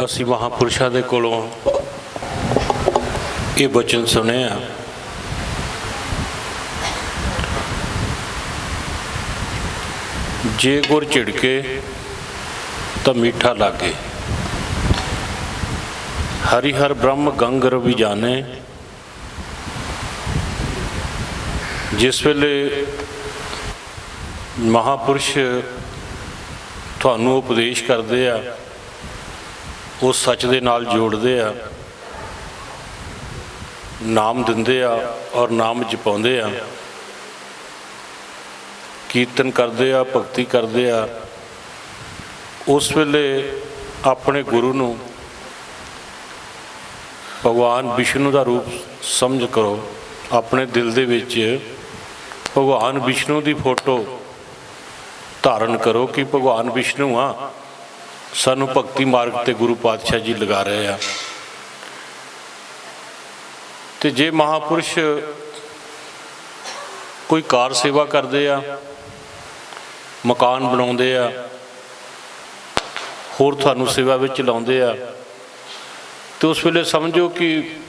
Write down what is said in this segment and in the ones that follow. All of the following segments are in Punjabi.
ਅਸੀਂ ਮਹਾਂਪੁਰਸ਼ਾਂ ਦੇ ਕੋਲੋਂ ਇਹ ਬਚਨ ਸੁਣਿਆ, ਜੇ ਗੁਰ ਝਿੜਕੇ ਤਾਂ ਮੀਠਾ ਲਾਗੇ, ਹਰਿ ਹਰ ਬ੍ਰਹਮ ਗੰਗ ਰਵੀ ਜਾਣੇ। ਜਿਸ ਵੇਲੇ ਮਹਾਂਪੁਰਸ਼ ਤੁਹਾਨੂੰ ਉਪਦੇਸ਼ ਕਰਦੇ ਆ, ਉਹ ਸੱਚ ਦੇ ਨਾਲ ਜੋੜਦੇ ਆ, ਨਾਮ ਦਿੰਦੇ ਆ ਔਰ ਨਾਮ ਜਪਾਉਂਦੇ ਆ, ਕੀਰਤਨ ਕਰਦੇ ਆ, ਭਗਤੀ ਕਰਦੇ ਆ। ਉਸ ਵੇਲੇ ਆਪਣੇ ਗੁਰੂ ਨੂੰ ਭਗਵਾਨ ਵਿਸ਼ਨੂੰ ਦਾ ਰੂਪ ਸਮਝ ਕਰੋ। ਆਪਣੇ ਦਿਲ ਦੇ ਵਿੱਚ ਭਗਵਾਨ ਵਿਸ਼ਨੂੰ ਦੀ ਫੋਟੋ ਧਾਰਨ ਕਰੋ ਕਿ ਭਗਵਾਨ ਵਿਸ਼ਨੂੰ ਆ, ਸਾਨੂੰ ਭਗਤੀ ਮਾਰਗ 'ਤੇ ਗੁਰੂ ਪਾਤਸ਼ਾਹ ਜੀ ਲਗਾ ਰਹੇ ਆ। ਅਤੇ ਜੇ ਮਹਾਂਪੁਰਸ਼ ਕੋਈ ਕਾਰ ਸੇਵਾ ਕਰਦੇ ਆ, ਮਕਾਨ ਬਣਾਉਂਦੇ ਆ, ਹੋਰ ਤੁਹਾਨੂੰ ਸੇਵਾ ਵਿੱਚ ਲਾਉਂਦੇ ਆ, ਅਤੇ ਉਸ ਵੇਲੇ ਸਮਝੋ ਕਿ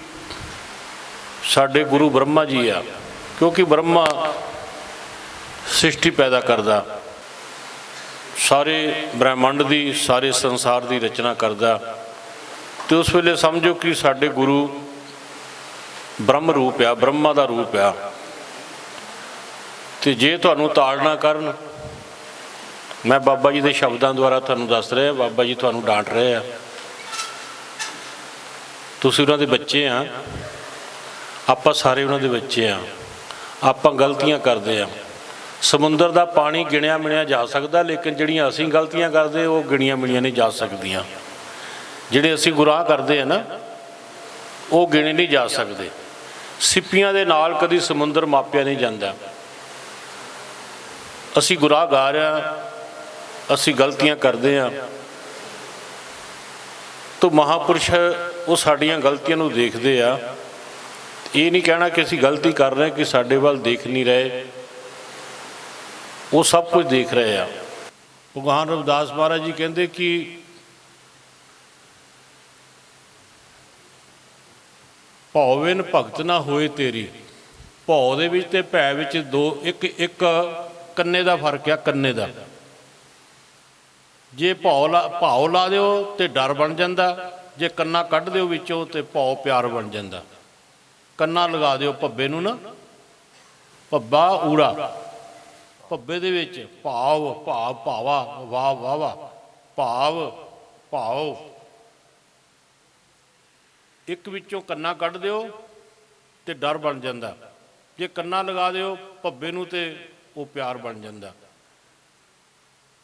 ਸਾਡੇ ਗੁਰੂ ਬ੍ਰਹਮਾ ਜੀ ਆ, ਕਿਉਂਕਿ ਬ੍ਰਹਮਾ ਸ੍ਰਿਸ਼ਟੀ ਪੈਦਾ ਕਰਦਾ, ਸਾਰੇ ਬ੍ਰਹਿਮੰਡ ਦੀ, ਸਾਰੇ ਸੰਸਾਰ ਦੀ ਰਚਨਾ ਕਰਦਾ। ਅਤੇ ਉਸ ਵੇਲੇ ਸਮਝੋ ਕਿ ਸਾਡੇ ਗੁਰੂ ਬ੍ਰਹਮ ਰੂਪ ਆ, ਬ੍ਰਹਮਾ ਦਾ ਰੂਪ ਆ। ਅਤੇ ਜੇ ਤੁਹਾਨੂੰ ਤਾੜਨਾ ਕਰਨ, ਮੈਂ ਬਾਬਾ ਜੀ ਦੇ ਸ਼ਬਦਾਂ ਦੁਆਰਾ ਤੁਹਾਨੂੰ ਦੱਸ ਰਿਹਾ, ਬਾਬਾ ਜੀ ਤੁਹਾਨੂੰ ਡਾਂਟ ਰਹੇ ਆ, ਤੁਸੀਂ ਉਹਨਾਂ ਦੇ ਬੱਚੇ ਆ, ਆਪਾਂ ਸਾਰੇ ਉਹਨਾਂ ਦੇ ਬੱਚੇ ਆ, ਆਪਾਂ ਗਲਤੀਆਂ ਕਰਦੇ ਆ। ਸਮੁੰਦਰ ਦਾ ਪਾਣੀ ਗਿਣਿਆ ਮਿਣਿਆ ਜਾ ਸਕਦਾ, ਲੇਕਿਨ ਜਿਹੜੀਆਂ ਅਸੀਂ ਗਲਤੀਆਂ ਕਰਦੇ ਉਹ ਗਿਣੀਆਂ ਮਿਣੀਆਂ ਨਹੀਂ ਜਾ ਸਕਦੀਆਂ। ਜਿਹੜੇ ਅਸੀਂ ਗੁਨਾਹ ਕਰਦੇ ਆ ਨਾ, ਉਹ ਗਿਣੇ ਨਹੀਂ ਜਾ ਸਕਦੇ। ਸਿੱਪੀਆਂ ਦੇ ਨਾਲ ਕਦੀ ਸਮੁੰਦਰ ਮਾਪਿਆ ਨਹੀਂ ਜਾਂਦਾ। ਅਸੀਂ ਗੁਨਾਹਗਾਰ ਆ, ਅਸੀਂ ਗਲਤੀਆਂ ਕਰਦੇ ਹਾਂ। ਤਾਂ ਮਹਾਂਪੁਰਸ਼ ਉਹ ਸਾਡੀਆਂ ਗਲਤੀਆਂ ਨੂੰ ਦੇਖਦੇ ਆ। ਇਹ ਨਹੀਂ ਕਹਿਣਾ ਕਿ ਅਸੀਂ ਗਲਤੀ ਕਰ ਰਹੇ ਕਿ ਸਾਡੇ ਵੱਲ ਦੇਖ ਨਹੀਂ ਰਹੇ, ਉਹ ਸਭ ਕੁਝ ਦੇਖ ਰਹੇ ਆ। ਭਗਵਾਨ ਰਵਿਦਾਸ ਮਹਾਰਾਜ ਜੀ ਕਹਿੰਦੇ ਕਿ ਭਉ ਬਿਨ ਭਗਤ ਨਾ ਹੋਏ ਤੇਰੀ। ਭਉ ਦੇ ਵਿੱਚ ਤੇ ਭੈ ਵਿੱਚ ਇੱਕ ਕੰਨੇ ਦਾ ਫਰਕ ਆ, ਕੰਨੇ ਦਾ। ਜੇ ਭਾਉ ਲਾ ਦਿਓ ਤੇ ਡਰ ਬਣ ਜਾਂਦਾ, ਜੇ ਕੰਨਾ ਕੱਢ ਦਿਓ ਵਿੱਚੋਂ ਤੇ ਭਉ ਪਿਆਰ ਬਣ ਜਾਂਦਾ। ਕੰਨਾ ਲਗਾ ਦਿਓ ਭੱਬੇ ਨੂੰ ਨਾ, ਭੱਬਾ ਊੜਾ, ਭੱਬੇ ਦੇ ਵਿੱਚ ਭਾਵ, ਭਾਵਾ, ਵਾਹ ਵਾਵਾ, ਭਾਵ। ਇੱਕ ਵਿੱਚੋਂ ਕੰਨਾ ਕੱਢ ਦਿਓ ਤੇ ਡਰ ਬਣ ਜਾਂਦਾ, ਜੇ ਕੰਨਾ ਲਗਾ ਦਿਓ ਭੱਬੇ ਨੂੰ ਤੇ ਉਹ ਪਿਆਰ ਬਣ ਜਾਂਦਾ।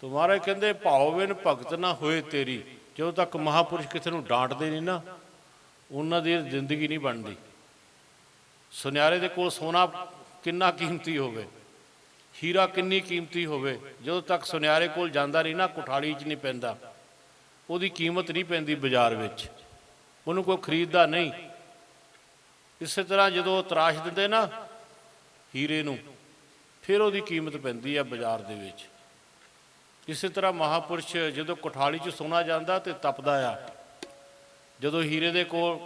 ਤੋ ਮਹਾਰਾਜ ਕਹਿੰਦੇ ਭਾਉ ਬਿਨ ਭਗਤ ਨਾ ਹੋਏ ਤੇਰੀ। ਜਦੋਂ ਤੱਕ ਮਹਾਂਪੁਰਸ਼ ਕਿਸੇ ਨੂੰ ਡਾਂਟਦੇ ਨਹੀਂ ਨਾ, ਉਹਨਾਂ ਦੀ ਜ਼ਿੰਦਗੀ ਨਹੀਂ ਬਣਦੀ। ਸੁਨਿਆਰੇ ਦੇ ਕੋਲ ਸੋਨਾ ਕਿੰਨਾ ਕੀਮਤੀ ਹੋਵੇ, ਹੀਰਾ ਕਿੰਨੀ ਕੀਮਤੀ ਹੋਵੇ, ਜਦੋਂ ਤੱਕ ਸੁਨਿਆਰੇ ਕੋਲ ਜਾਂਦਾ ਨਹੀਂ ਨਾ, ਕੁਠਾਲੀ 'ਚ ਨਹੀਂ ਪੈਂਦਾ, ਉਹਦੀ ਕੀਮਤ ਨਹੀਂ ਪੈਂਦੀ ਬਾਜ਼ਾਰ ਵਿੱਚ, ਉਹਨੂੰ ਕੋਈ ਖਰੀਦਦਾ ਨਹੀਂ। ਇਸੇ ਤਰ੍ਹਾਂ ਜਦੋਂ ਤਰਾਸ਼ ਦਿੰਦੇ ਨਾ ਹੀਰੇ ਨੂੰ, ਫਿਰ ਉਹਦੀ ਕੀਮਤ ਪੈਂਦੀ ਆ ਬਾਜ਼ਾਰ ਦੇ ਵਿੱਚ। ਇਸੇ ਤਰ੍ਹਾਂ ਮਹਾਂਪੁਰਸ਼ ਜਦੋਂ ਕੁਠਾਲੀ 'ਚ ਸੋਨਾ ਜਾਂਦਾ ਤੇ ਤਪਦਾ ਆ, ਜਦੋਂ ਹੀਰੇ ਦੇ ਕੋਲ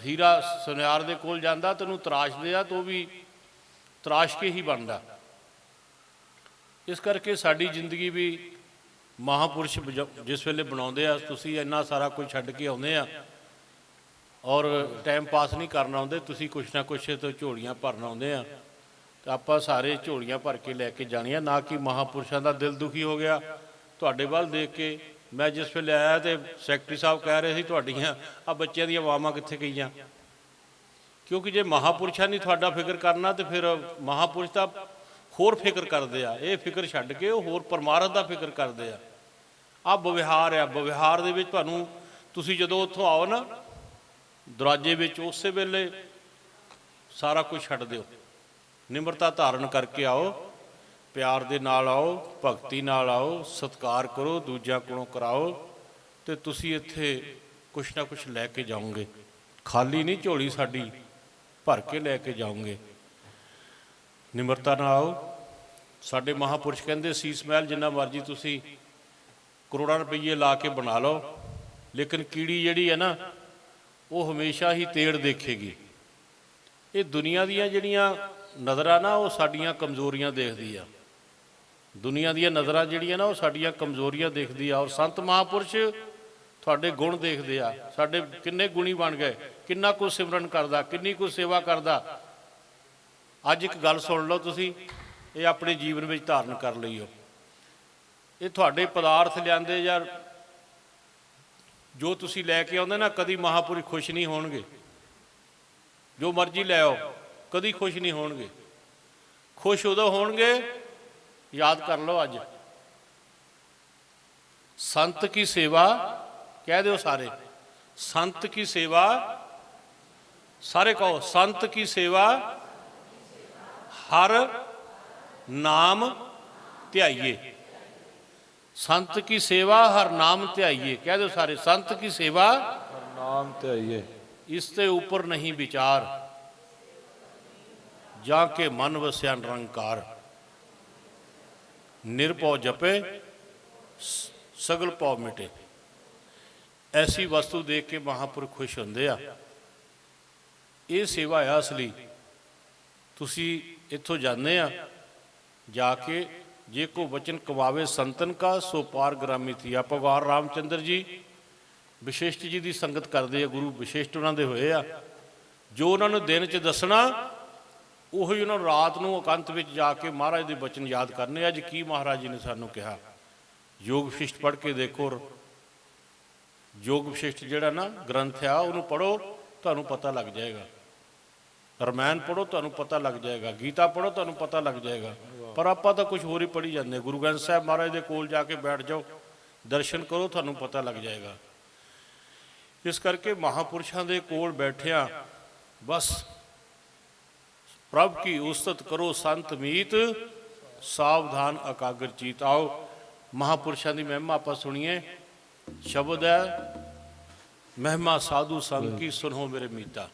ਹੀਰਾ ਸੁਨਿਆਰ ਦੇ ਕੋਲ ਜਾਂਦਾ ਤੇ ਉਹਨੂੰ ਤਰਾਸ਼ਦੇ ਆ ਤਾਂ ਉਹ ਵੀ ਤਰਾਸ਼ ਕੇ ਹੀ ਬਣਦਾ। ਇਸ ਕਰਕੇ ਸਾਡੀ ਜ਼ਿੰਦਗੀ ਵੀ ਮਹਾਂਪੁਰਸ਼ ਜਿਸ ਵੇਲੇ ਬਣਾਉਂਦੇ ਆ, ਤੁਸੀਂ ਇੰਨਾ ਸਾਰਾ ਕੁਝ ਛੱਡ ਕੇ ਆਉਂਦੇ ਆ ਔਰ ਟਾਈਮ ਪਾਸ ਨਹੀਂ ਕਰਨ ਆਉਂਦੇ, ਤੁਸੀਂ ਕੁਛ ਨਾ ਕੁਛ ਤੋਂ ਝੋਲੀਆਂ ਭਰਨ ਆਉਂਦੇ ਆ। ਅਤੇ ਆਪਾਂ ਸਾਰੇ ਝੋਲੀਆਂ ਭਰ ਕੇ ਲੈ ਕੇ ਜਾਣੀਆਂ, ਨਾ ਕਿ ਮਹਾਂਪੁਰਸ਼ਾਂ ਦਾ ਦਿਲ ਦੁਖੀ ਹੋ ਗਿਆ ਤੁਹਾਡੇ ਵੱਲ ਦੇਖ ਕੇ। ਮੈਂ ਜਿਸ ਵੇਲੇ ਆਇਆ ਤਾਂ ਸੈਕਟਰੀ ਸਾਹਿਬ ਕਹਿ ਰਹੇ ਸੀ ਤੁਹਾਡੀਆਂ ਆ ਬੱਚਿਆਂ ਦੀਆਂ ਵਾਵਾਂ ਕਿੱਥੇ ਗਈਆਂ। ਕਿਉਂਕਿ ਜੇ ਮਹਾਂਪੁਰਸ਼ਾਂ ਨੇ ਤੁਹਾਡਾ ਫਿਕਰ ਕਰਨਾ ਤਾਂ ਫਿਰ ਮਹਾਂਪੁਰਸ਼ ਤਾਂ ਹੋਰ ਫਿਕਰ ਕਰਦੇ ਆ, ਇਹ ਫਿਕਰ ਛੱਡ ਕੇ ਉਹ ਹੋਰ ਪਰਮਾਰਥ ਦਾ ਫਿਕਰ ਕਰਦੇ ਆ। ਆਹ ਵਿਵਹਾਰ ਆ, ਵਿਵਹਾਰ ਦੇ ਵਿੱਚ ਤੁਹਾਨੂੰ, ਤੁਸੀਂ ਜਦੋਂ ਉੱਥੋਂ ਆਓ ਨਾ ਦਰਵਾਜ਼ੇ ਵਿੱਚ, ਉਸੇ ਵੇਲੇ ਸਾਰਾ ਕੁਝ ਛੱਡ ਦਿਓ, ਨਿਮਰਤਾ ਧਾਰਨ ਕਰਕੇ ਆਓ, ਪਿਆਰ ਦੇ ਨਾਲ ਆਓ, ਭਗਤੀ ਨਾਲ ਆਓ, ਸਤਿਕਾਰ ਕਰੋ, ਦੂਜਿਆਂ ਕੋਲੋਂ ਕਰਾਓ, ਅਤੇ ਤੁਸੀਂ ਇੱਥੇ ਕੁਛ ਨਾ ਕੁਛ ਲੈ ਕੇ ਜਾਓਗੇ। ਖਾਲੀ ਨਹੀਂ ਝੋਲੀ ਸਾਡੀ, ਭਰ ਕੇ ਲੈ ਕੇ ਜਾਓਗੇ। ਨਿਮਰਤਾ ਨਾਲ ਆਓ। ਸਾਡੇ ਮਹਾਂਪੁਰਸ਼ ਕਹਿੰਦੇ ਸੀਸ ਮਹਿਲ ਜਿੰਨਾ ਮਰਜ਼ੀ ਤੁਸੀਂ ਕਰੋੜਾਂ ਰੁਪਈਏ ਲਾ ਕੇ ਬਣਾ ਲਓ, ਲੇਕਿਨ ਕੀੜੀ ਜਿਹੜੀ ਹੈ ਨਾ ਉਹ ਹਮੇਸ਼ਾ ਹੀ ਤੇੜ ਦੇਖੇਗੀ। ਇਹ ਦੁਨੀਆ ਦੀਆਂ ਜਿਹੜੀਆਂ ਨਜ਼ਰਾਂ ਨਾ ਉਹ ਸਾਡੀਆਂ ਕਮਜ਼ੋਰੀਆਂ ਦੇਖਦੀ ਆ। ਦੁਨੀਆ ਦੀਆਂ ਨਜ਼ਰਾਂ ਜਿਹੜੀਆਂ ਨਾ ਉਹ ਸਾਡੀਆਂ ਕਮਜ਼ੋਰੀਆਂ ਦੇਖਦੀ ਆ। ਔਰ ਸੰਤ ਮਹਾਂਪੁਰਸ਼ ਤੁਹਾਡੇ ਗੁਣ ਦੇਖਦੇ ਆ, ਸਾਡੇ ਕਿੰਨੇ ਗੁਣੀ ਬਣ ਗਏ, ਕਿੰਨਾ ਕੁ ਸਿਮਰਨ ਕਰਦਾ, ਕਿੰਨੀ ਕੁ ਸੇਵਾ ਕਰਦਾ। ਅੱਜ ਇੱਕ ਗੱਲ ਸੁਣ ਲਓ ਤੁਸੀਂ, ਇਹ ਆਪਣੇ ਜੀਵਨ ਵਿੱਚ ਧਾਰਨ ਕਰ ਲਈਓ। ਇਹ ਤੁਹਾਡੇ ਪਦਾਰਥ ਲਿਆਂਦੇ ਯਾਰ ਜੋ ਤੁਸੀਂ ਲੈ ਕੇ ਆਉਂਦੇ ਨਾ, ਕਦੀ ਮਹਾਂਪੁਰਖ ਖੁਸ਼ ਨਹੀਂ ਹੋਣਗੇ। ਜੋ ਮਰਜ਼ੀ ਲੈ ਆਓ, ਕਦੀ ਖੁਸ਼ ਨਹੀਂ ਹੋਣਗੇ। ਖੁਸ਼ ਉਦੋਂ ਹੋਣਗੇ, ਯਾਦ ਕਰ ਲਓ ਅੱਜ, ਸੰਤ ਕੀ ਸੇਵਾ, ਕਹਿ ਦਿਓ ਸਾਰੇ, ਸੰਤ ਕੀ ਸੇਵਾ, ਸਾਰੇ ਕਹੋ, ਸੰਤ ਕੀ ਸੇਵਾ ਹਰ ਨਾਮ ਧਿਆਈਏ। संत की सेवा हर नाम ध्याइए, कह दो सारे, संत की सेवा हर नाम ध्याइए। इससे ऊपर नहीं विचार, जाके मन वस्या निरंकार। निरभौ जपे सगल भौ मिटे। ऐसी वस्तु देख के महापुरख खुश होंदे आ। ये सेवा है असली। तुसी इत्थों जाने आ, जाके जे को वचन कमावे संतन का सो पार ग्रामी थी। आप भगवान रामचंद्र जी विशिष्ट जी की संगत करते हैं, गुरु विशिष्ट उन्होंने होए आ। जो उन्होंने दिन च दसना उही उन्होंने रात को अकंत में जाके महाराज के वचन याद करने। अज की महाराज जी ने सानू कहा, योग विशिष्ट पढ़ के देखो। योग विशिष्ट जिहड़ा ना ग्रंथ आ उन्होंने पढ़ो, तुहानू पता लग जाएगा। रमैन पढ़ो, तुहानू पता लग जाएगा। गीता पढ़ो, तुहानू पता लग जाएगा। पर आपां तां कुछ होर ही पढ़ी जाते। गुरु ग्रंथ साहब महाराज के कोल जाके बैठ जाओ, दर्शन करो, तुहानू पता लग जाएगा। इस करके महापुरुषों के कोल बैठिया बस प्रभ की उस्तत करो संत मीत, सावधान एकाग्र चीत। आओ महापुरुषों की महिमा आपां सुनिए। शब्द है, महिमा साधु संग की सुनो मेरे मीता।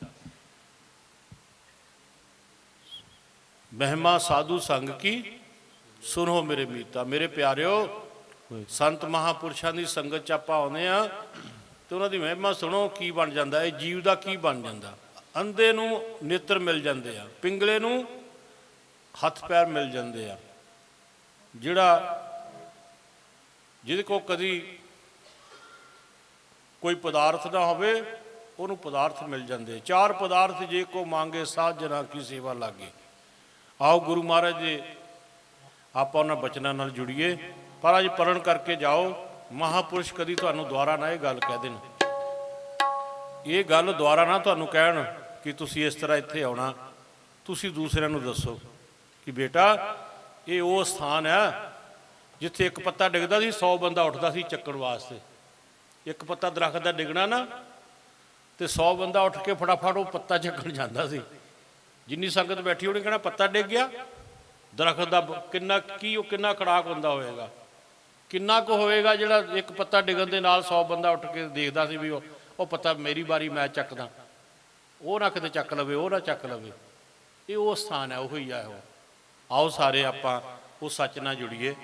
महिमा साधु संग की सुनो मेरे मीता। मेरे प्यारिओ, संत महापुरुषों की संगत च आपां आउंदे आ ते उन्हां दी महिमा सुनो, की बन जांदा है, जीव दा की बन जांदा। अंधे नूं नेत्र मिल जांदे आ, पिंगले नूं हथ पैर मिल जांदे आ। जिहड़ा जिहदे को कदी कोई पदार्थ ना होवे उहनूं पदार्थ मिल जांदे। चार पदार्थ जे को मांगे साध जना की सेवा लागे। आओ गुरु महाराज जी आप उन्होंने बचनों नाल जुड़िए। पर अज पढ़न करके जाओ। महापुरुष कदी तुहानू द्वारा ना ये गल कह देन, ये गल द्वारा ना तुहानू कहण कि तुसी इस तरह इत्थे आउणा। तुसी दूसरिਆਂ ਨੂੰ दसो कि बेटा ये वो स्थान है जिथे एक पत्ता डिगदा सी 100 बंदा उठदा सी चक्कण वास्ते। एक पत्ता दरख्त का डिगना ना तो 100 बंदा उठ के फटाफट वो पत्ता चक्कण जांदा सी। जिन्नी संगत बैठी उन्हें कहना पत्ता डिग गया, दरख्त का किन्ना की किन्ना खड़ाक होंदा होएगा, किन्ना को होएगा जिहड़ा एक पत्ता डिगन दे नाल 100 बंदा उठ के देखदा सी भी वो पत्ता मेरी बारी मैं चकदा, वो ना किते चक लवे, वो ना चक लवे। ये वो स्थान है, वही है वो। आओ सारे आपां उस सच नाल जुड़िए।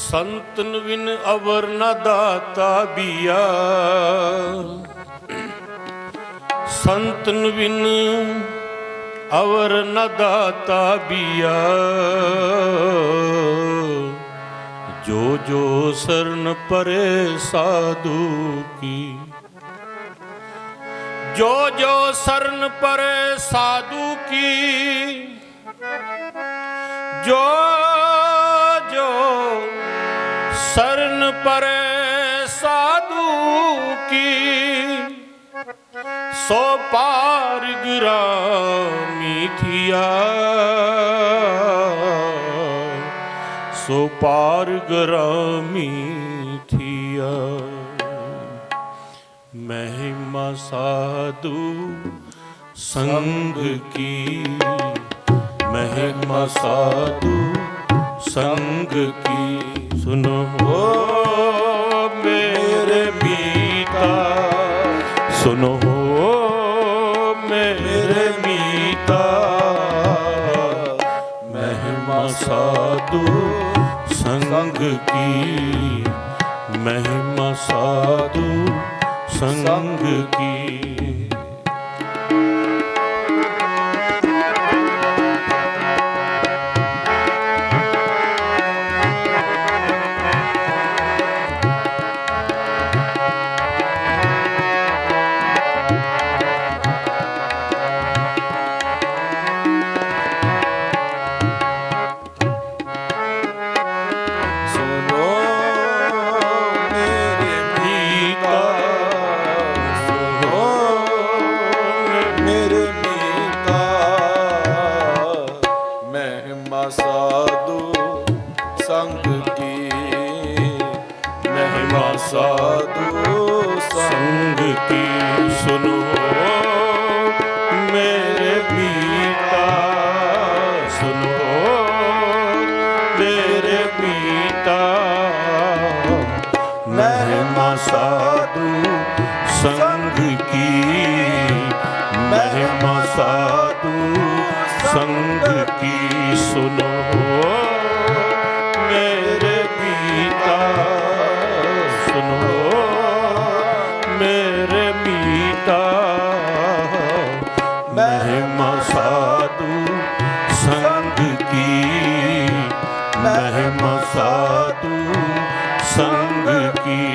संतन बिन अवर न दाता बिया, संतन बिन अवर न दाता बिया। जो जो शरण परे साधु की, जो जो शरण परे साधु की, जो जो शरण परे साधु की, सो पार ग्रामी थिया, सो पार ग्रामी थिया। महिमा साधु संग की, महिमा साधु संग की। सुनो हो मेरे मीता, सुनो हो साधु संग की, महिमा साधु संग की। साधु संग की सुनो मेरे मीता, सुनो मेरे मीता। महिमा साधु संग की, महिमा साधु संग की सुनो मेरे मीता, सुनो मेरे मीता। महिमा साधु संग की, महिमा साधु संग की।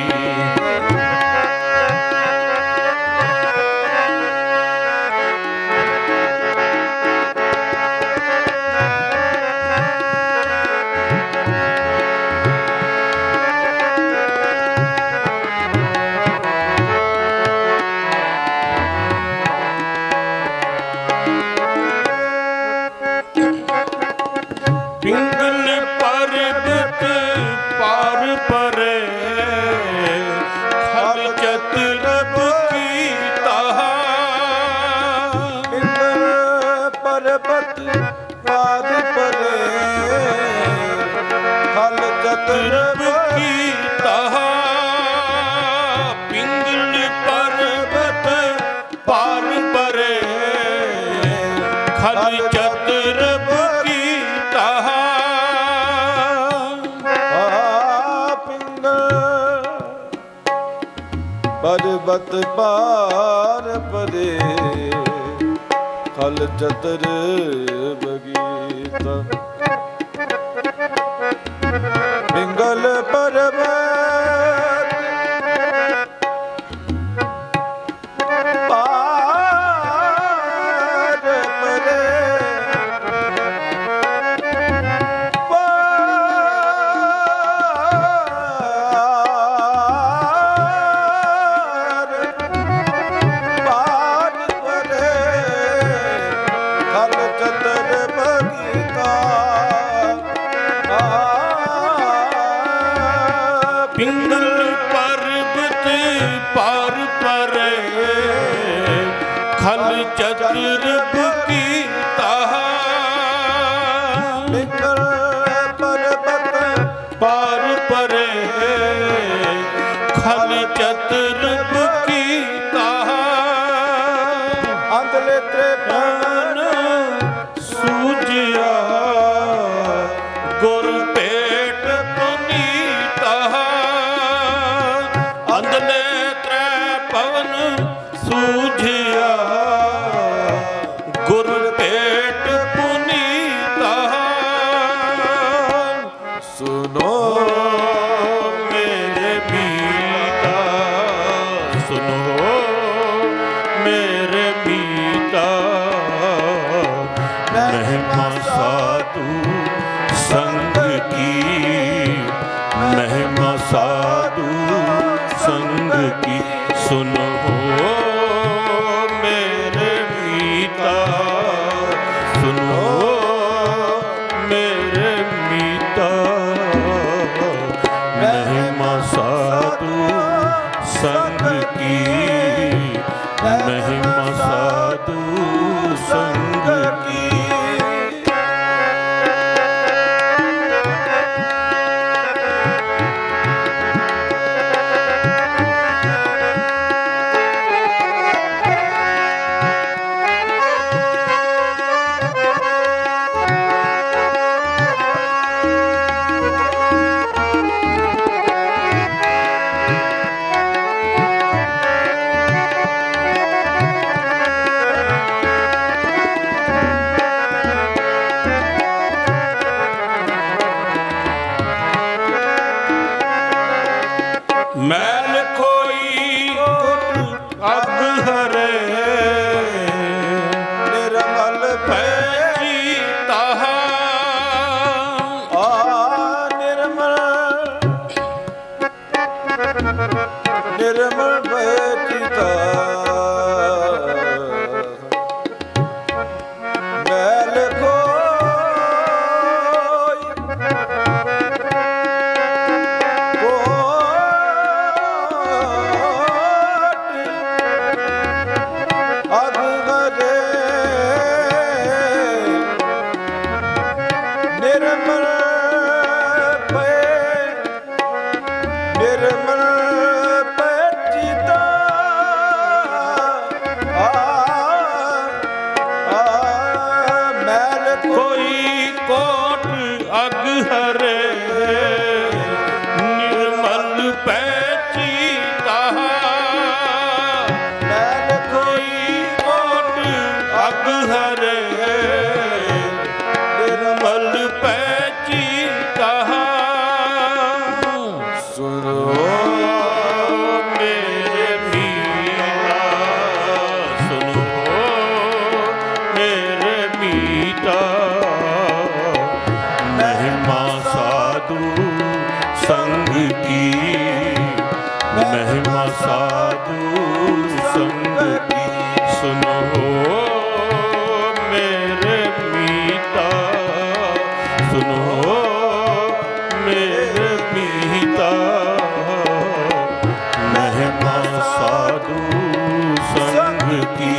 पिंगल पर्वत पार परे, खल चतुरब की ताहा। पिंगल पर्वत पार परे, खल चतुरब की ताहा। पिंगल पर्वत पार परे, खल चतुरब की ताहा। पर्वत पार परे, खल चतर बगीता। पिंगल पर्वत पार परे, पिंगल पर्वत पार परे, खल चतुरब की ताहा। पिंगल पर्वत पार परे, खल चतुरब की ताहा। अंधले त्रिभुवन सूझिया गुर पेट पुनीता। अंधले त्रै पवन सूझिया गुर पेट पुनीता। सुनो मेरे मीता, सुनो मेरे मीता। महिमा साधु संग की, महिमा साधु संग की सुनो मेरे मीता, सुनो मेरे मीता। महिमा साधु संग की, महिमा साधु संग की। ਮੈਲ ਕੋਈ ਅਗ ਹਰੇ ਨਿਰਮਲ ਪੈ ਜੀਤਾ ਨਿਰਮਲ ਨਿਰਮਲ ਬਚਿਤਾ ਮੈਲ ਨਿਰਮਲ ਪਚਿਤਾ ਮੈਲ ਕੋਈ ਕੋਟ ਅਗ ਹਰੇ ਨਿਰਮਲ ਪੈ ਜੀਤਾ ਮੈਲ ਕੋਈ ਕੋਟ ਅਗ ਹਰੇ ਨਿਰਮਲ ਪੈ ਜੀਤਾ ਸੁਨੋ ਮੇਰੇ ਮੀਤਾ ਸੁਨੋ ਮੇਰੇ ਮੀਤਾ ਮਹਿਮਾ ਸਾਧੂ ਸੰਗ ਕੀ ਮਹਿਮਾ ਸਾਧੂ ਸੰਗ ਕੀ ਸੁਨੋ ਮੇਰੇ ਮੀਤਾ ਸੁਨੋ ਮੇਰੇ ਮੀਤਾ ਮਹਿਮਾ ਸਾਧੂ ਸੰਗ ਕੀ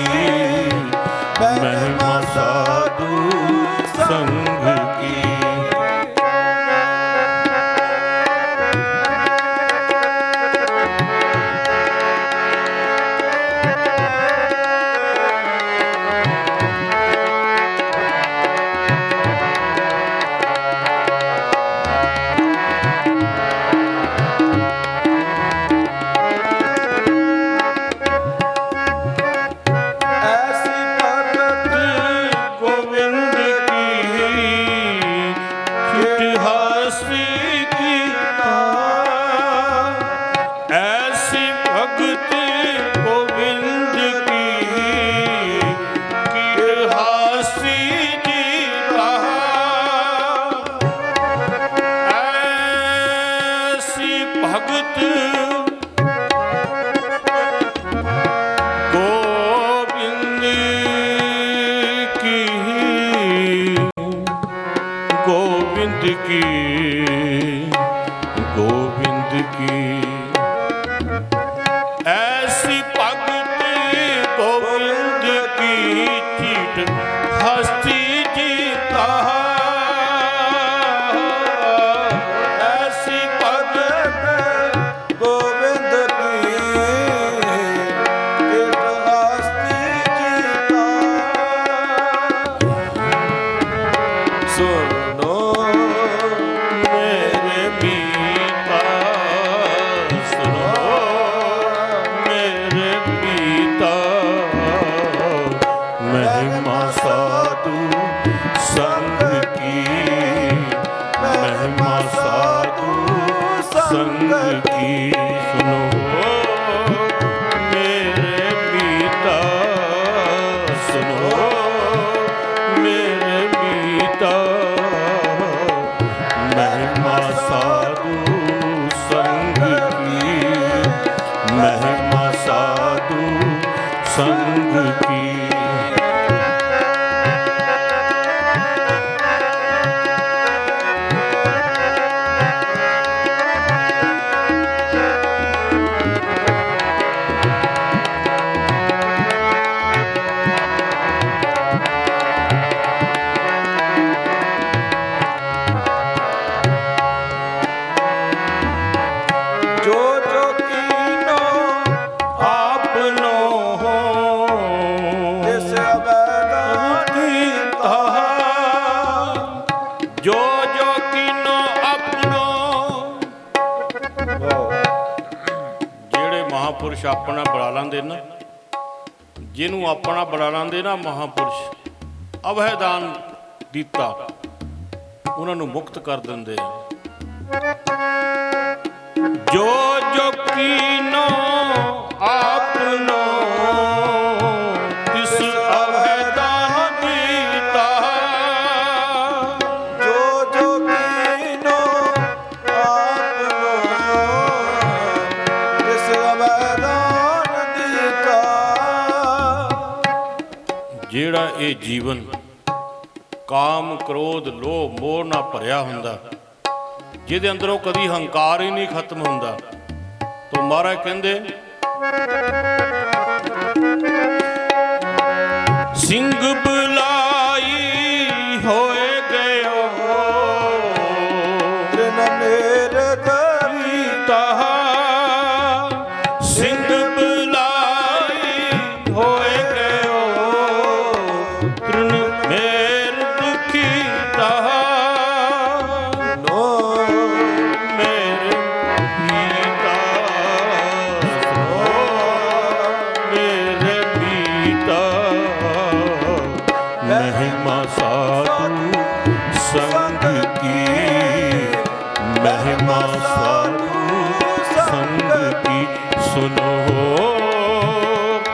ਮਹਿਮਾ ਸਾਧੂ ਸੰਗ ਕੀ ਐਸੀ ਭਗਤ ਗੋਬਿੰਦ ਕੀ ਇਤਿਹਾਸੀ ਕੀਤਾ ਐਸੀ ਭਗਤ ਗੋਬਿੰਦ ਕੀ ਇਤਿਹਾਸੀ ਕੀਤਾ ਐਸੀ ਭਗਤ ਗੋਬਿੰਦ ਕੀ ਗੋਬਿੰਦ ਕੀ ਗੋਬਿੰਦ ਕੀ ਐਸੀ ਭਗਤ ਗੋਬਿੰਦ ਕੀ ਚੀਟ ਹਸਤੀ ਜੀਤਾ ਐਸੀ ਭਗਤ ਗੋਬਿੰਦ ਕੀ ਇਤਿਹਾਸੀ ਜੀਤਾ ਸੁਨੋ ਮੇਰੇ ਮੀਤਾ ਸੁਨੋ ਮੇਰੇ ਮੀਤਾ ਮਹਿਮਾ ਸਾਧੂ ਸੰਗ ਕੀ ਮਹਿਮਾ ਸਾਧੂ ਸੰਗ ਕੀ ਸੁਨੋ ਮੇਰੇ ਮੀਤਾ ਸੁਨੋ ਮੇਰੇ ਮੀਤਾ ਮਹਿਮਾ ਸਾਧੂ ਸੰਗ ਕੀ ਮਹਿਮਾ ਸਾਧੂ ਸੰਗ ਕੀ ਜੋ ਜੋ ਕੀਨੋ ਆਪਨੋ ਤਿਸ ਅਬੈਦਾਨ ਕੀਤਾ ਜੋ ਜੋ ਕੀਨੋ ਆਪਣੋ ਜਿਹੜੇ ਮਹਾਪੁਰਸ਼ ਆਪਣਾ ਬਣਾ ਲੈਂਦੇ ਨਾ ਜਿਹਨੂੰ ਆਪਣਾ ਬਣਾ ਲੈਂਦੇ ਨਾ ਮਹਾਪੁਰਸ਼ ਅਭੈਦਾਨ ਦਿੱਤਾ ਉਹਨਾਂ ਨੂੰ ਮੁਕਤ ਕਰ ਦਿੰਦੇ ਆ ਜੋ ਜੋ ਜਿਹੜਾ ਇਹ ਜੀਵਨ ਕਾਮ ਕ੍ਰੋਧ ਲੋਭ ਮੋਹ ਨਾਲ ਭਰਿਆ ਹੁੰਦਾ, ਜਿਹਦੇ ਅੰਦਰੋਂ ਕਦੀ ਹੰਕਾਰ ਹੀ ਨਹੀਂ ਖਤਮ ਹੁੰਦਾ। ਤੋ ਮਹਾਰਾਜ ਕਹਿੰਦੇ ਸਿੰਘ ਬੁਲਾਈ ਹੋਏ ਗਇਓ ਤ੍ਰਿਨ ਮੇਰੇ ਤਾ ਸਿੰਘ ਬੁਲਾਈ ਹੋਏ ਗਇਓ ਤ੍ਰਿਨ ਮੇਰ ਦੁਖੀ ਤਾ ਨੋ ਮੇਰੇ ਪੀਤਾ ਮੇਰੇ ਪੀਤਾ ਮਹਿਮਾ ਸਾਧੂ ਸੰਗ ਕੀ ਮਹਿਮਾ ਸਾਧੂ ਸੰਗ ਕੀ ਸੁਨੋ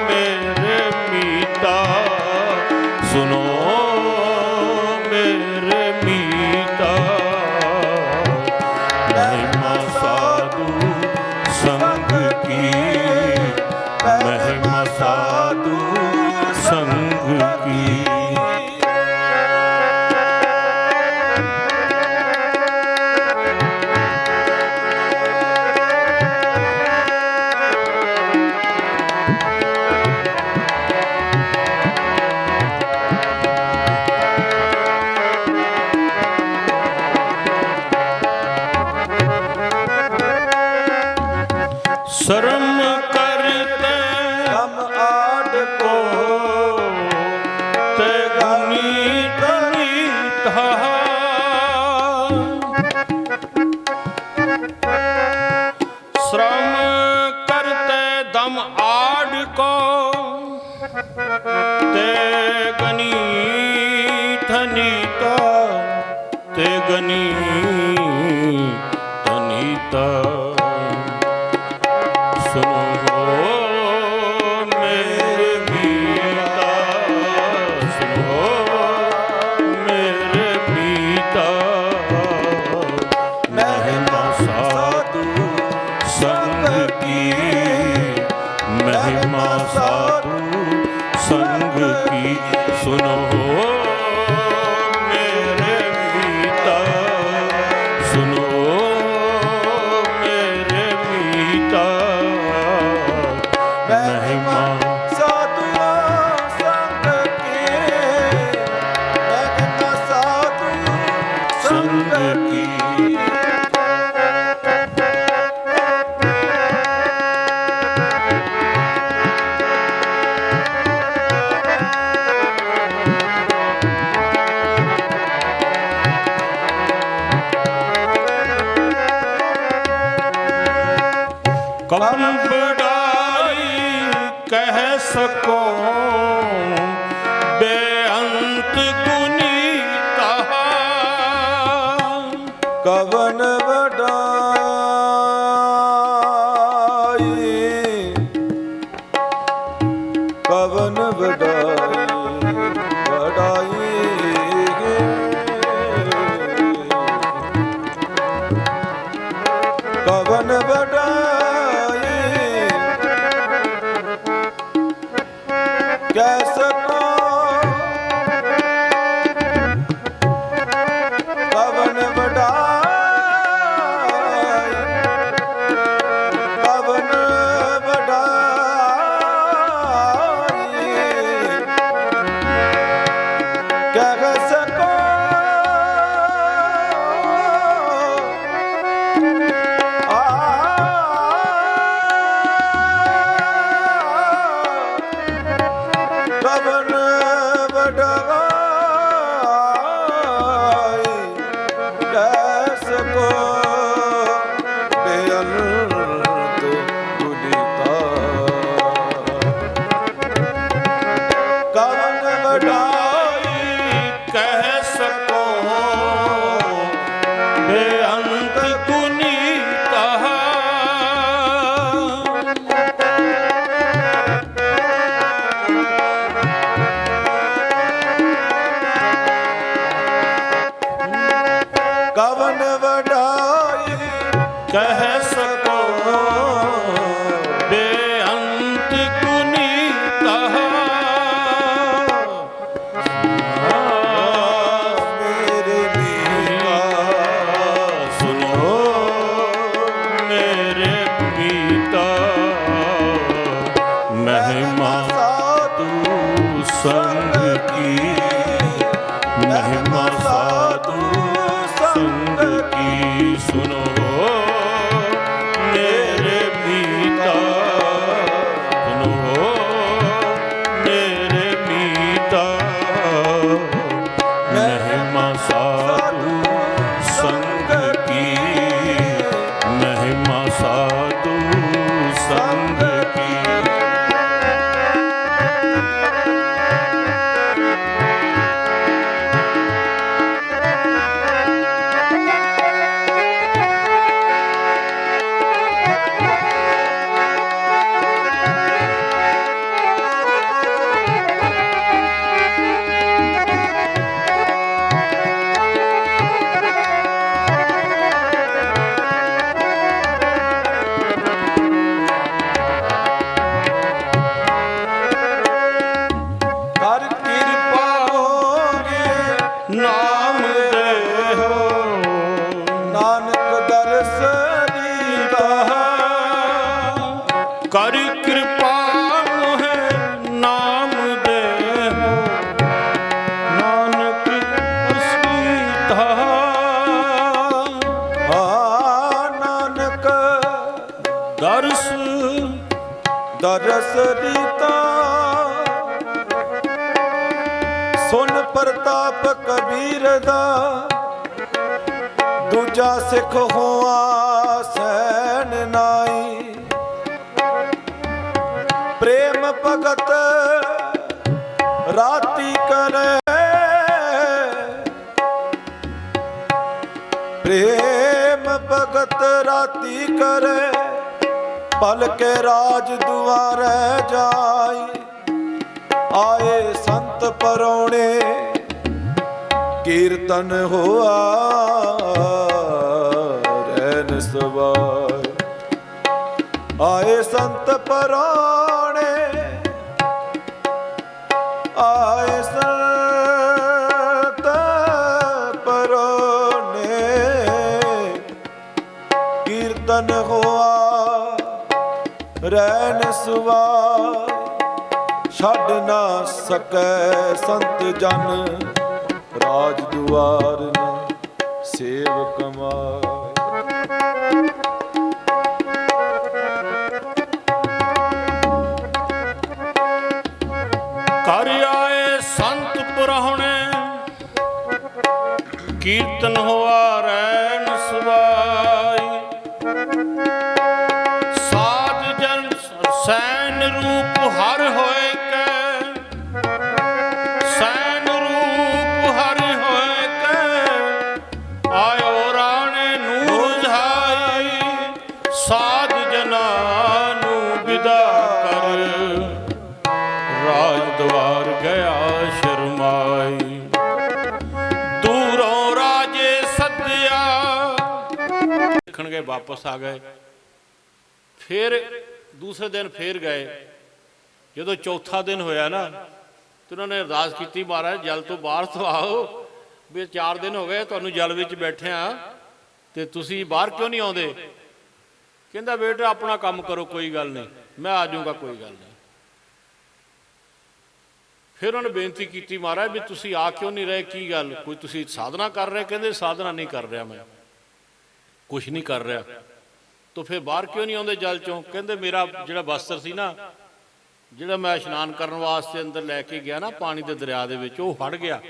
ਮੇਰੇ ਮੀਤਾ ਸੁਨੋ ਮੇਰੇ ਮੀਤਾ ਮਹਿਮਾ ਸਾਧੂ ਸੰਗ ਕੀ ਮਹਿਮਾ ਸਾਧੂ ਸੰਗ ਕੀ ਸ਼ਰਮ ਕਰਤੇ ਹਮ ਆਡ ਕੋ ਤੇ ਗਨੀ ਤਨੀਤਾ ਸ਼ਰਮ ਕਰਤੇ ਦਮ ਆੜ ਕੋ ਤੇ ਗਨੀ ਥਨੀਤਾ ਤੇ ਗਨੀ ਤਨੀਤਾ ਸੁਨੋ ਮੇਰੇ ਮੀਤਾ ਸੁਨੋ ਮੇਰੇ ਮੀਤਾ ਮਹਿਮਾ ਸਾਧੂ ਸੰਗ ਕੀ ਮਹਿਮਾ ਸਾਧੂ ਸੰਗ ਕੀ ਸੁਨੋ ਮੇਰੇ ਮੀਤਾ ਸੁਨੋ ਮੇਰੇ ਮੀਤਾ ਮਹਿਮਾ ਸਾਧੂਆਂ ਸੰਗ ਕੀ ਮਹਿਮਾ ਸਾਧੂ ਸੰਗ ਕੀ ਕਵਨ ਬੜਾਈ ਕਹਿ ਸਕੋ ਬੇਅੰਤ ਗੁਨੀ ਕਹਾ ਕਵਨ ਵਡਾਈ ਕਵਨ ਵਡਾਈ ਵਡਾਈ ਕਵਨ ਵਡਾਈ ਕਹਿ ਸਕੋ ਕਵਨ ਵਡਾਈ ਕਵਨ ਵਡਾਈ ਕਹਿ ਸਕੋ ਆ ਕਰ ਕਿਰਪਾ ਹੈ ਨਾਮ ਦੇਹੁ ਨਾਨਕ ਅਸੀਤਾ। ਨਾਨਕ ਦਰਸ ਦਰਸ ਰੀਤਾ ਸੁਨ ਪ੍ਰਤਾਪ ਕਬੀਰ ਦਾ ਦੂਜਾ ਸਿੱਖ ਹੋਆ ਸੈਨ ਨਾਈ। ਪ੍ਰੇਮ ਭਗਤ ਰਾਤੀ ਕਰੇ ਪ੍ਰੇਮ ਭਗਤ ਰਾਤੀ ਕਰੇ ਪਲ ਕੇ ਰਾਜ ਦੁਆਰੇ ਜਾਈ। ਆਏ ਸੰਤ ਪਰੌਣੇ ਕੀਰਤਨ ਹੋਆ ਰਹਿਨ ਸਵਾਰ। ਆਏ ਸੰਤ ਪਰੌਣੇ ਆਏ ਸੰਤ ਪਰੌਣੇ ਕੀਰਤਨ ਹੋਆ ਰਹਿਨ ਸਵਾਰ। ਛੱਡ ਨਾ ਸਕੈ ਸੰਤ ਜਨ ਰਾਜ ਦੁਆਰ ਨ ਸੇਵ ਕਮਾਏ। ਕਰ ਆਏ ਸੰਤ ਪੁਰਾਣੇ ਕੀਰਤਨ ਹੋਆ ਰਹਿਨ ਸਵਾਈ। ਸਾਧ ਜਨ ਸੈਨ ਰੂਪ ਹਰ ਹੋਏ ਕੈ ਸੈਨ ਰੂਪ ਹਰ ਹੋਏ ਕੈ ਆਇਓ ਰਾਣੇ ਨੂੰ ਰੁਝਾਈ। ਸਾਧ ਜਨਾਂ ਨੂੰ ਵਿਦਾ ਕਰ ਰਾਜ ਦੁਆਰ ਗਿਆ ਸ਼ਰਮਾਈ। ਦੂਰੋਂ ਰਾਜੇ ਸੱਦਿਆ ਦੇਖਣ ਗਏ ਵਾਪਸ ਆ ਗਏ। ਫਿਰ ਦੂਸਰੇ ਦਿਨ ਫੇਰ ਗਏ। ਜਦੋਂ ਚੌਥਾ ਦਿਨ ਹੋਇਆ ਨਾ ਤੇ ਉਹਨਾਂ ਨੇ ਅਰਦਾਸ ਕੀਤੀ, ਮਹਾਰਾਜ ਜਲ ਤੋਂ ਬਾਹਰ ਤੋਂ ਆਓ, ਵੀ 4 ਦਿਨ ਹੋ ਗਏ ਤੁਹਾਨੂੰ ਜਲ ਵਿੱਚ ਬੈਠਿਆਂ ਤੇ ਤੁਸੀਂ ਬਾਹਰ ਕਿਉਂ ਨਹੀਂ ਆਉਂਦੇ। ਕਹਿੰਦਾ ਬੇਟਾ ਆਪਣਾ ਕੰਮ ਕਰੋ, ਕੋਈ ਗੱਲ ਨਹੀਂ, ਮੈਂ ਆ ਜਾਊਂਗਾ, ਕੋਈ ਗੱਲ ਨਹੀਂ। ਫਿਰ ਉਹਨੇ ਬੇਨਤੀ ਕੀਤੀ, ਮਹਾਰਾਜ ਵੀ ਤੁਸੀਂ ਆ ਕਿਉਂ ਨਹੀਂ ਰਹੇ, ਕੀ ਗੱਲ, ਕੋਈ ਤੁਸੀਂ ਸਾਧਨਾ ਕਰ ਰਹੇ। ਕਹਿੰਦੇ ਸਾਧਨਾ ਨਹੀਂ ਕਰ ਰਿਹਾ, ਮੈਂ ਕੁਛ ਨਹੀਂ ਕਰ ਰਿਹਾ। ਤਾਂ ਫਿਰ ਬਾਹਰ ਕਿਉਂ ਨਹੀਂ ਆਉਂਦੇ ਜਲ ਚੋਂ। ਕਹਿੰਦੇ ਮੇਰਾ ਜਿਹੜਾ ਬਸਤਰ ਸੀ ਨਾ, ਜਿਹੜਾ ਮੈਂ ਇਸ਼ਨਾਨ ਕਰਨ ਵਾਸਤੇ ਅੰਦਰ ਲੈ ਕੇ ਗਿਆ ਨਾ ਪਾਣੀ ਦੇ ਦਰਿਆ ਦੇ ਵਿੱਚ, ਉਹ ਹਟ ਗਿਆ।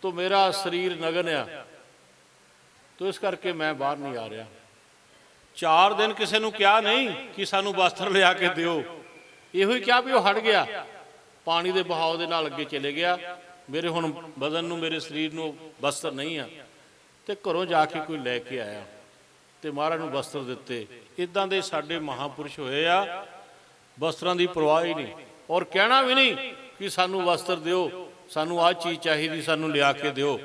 ਤਾਂ ਮੇਰਾ ਸਰੀਰ ਨਗਨ ਆ, ਤਾਂ ਇਸ ਕਰਕੇ ਮੈਂ ਬਾਹਰ ਨਹੀਂ ਆ ਰਿਹਾ। 4 ਦਿਨ ਕਿਸੇ ਨੂੰ ਕਿਹਾ ਨਹੀਂ ਕਿ ਸਾਨੂੰ ਬਸਤਰ ਲਿਆ ਕੇ ਦਿਓ, ਇਹੋ ਹੀ ਕਿਹਾ ਵੀ ਉਹ ਹਟ ਗਿਆ, ਪਾਣੀ ਦੇ ਬਹਾਅ ਦੇ ਨਾਲ ਅੱਗੇ ਚਲੇ ਗਿਆ। ਮੇਰੇ ਹੁਣ ਬਦਨ ਨੂੰ, ਮੇਰੇ ਸਰੀਰ ਨੂੰ ਬਸਤਰ ਨਹੀਂ ਆ। ਤੇ ਘਰੋਂ ਜਾ ਕੇ ਕੋਈ ਲੈ ਕੇ ਆਇਆ ਤੇ ਮਹਾਰਾਜ ਨੂੰ ਬਸਤਰ ਦਿੱਤੇ। ਇਦਾਂ ਦੇ ਸਾਡੇ ਮਹਾਂਪੁਰਸ਼ ਹੋਏ ਆ, ਬਸਤਰਾਂ ਦੀ ਪਰਵਾਹ ਹੀ ਨਹੀਂ, ਔਰ ਕਹਿਣਾ ਵੀ ਨਹੀਂ ਕਿ ਸਾਨੂੰ ਵਸਤਰ ਦਿਓ, ਸਾਨੂੰ ਆਹ ਚੀਜ਼ ਚਾਹੀਦੀ, ਸਾਨੂੰ ਲਿਆ ਕੇ ਦਿਓ।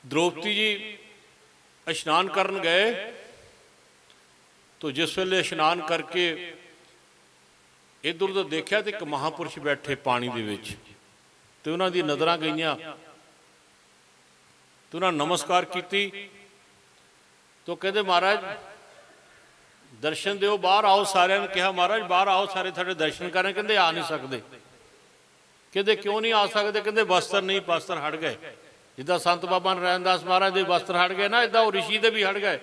द्रौपदी जी इशनान करन गए तो जिस वेले इशनान करके इधर उधर देखा तो एक महापुरुष बैठे पानी दे विच ते उन्हां दी नज़रां गईयां तो उन्हां नमस्कार कीती तो कहते महाराज दर्शन दिओ बाहर आओ। सारिਆਂ ने कहा महाराज बाहर आओ सारे थोड़े दर्शन करें। कहते आ नहीं सकते। कहते क्यों नहीं आ सकते? कहते वस्त्र नहीं, वस्त्र हट गए। जिदा संत बाबा नारायणदास महाराज के वस्त्र हट गए ना, इदा वो ऋषि के भी हट गए।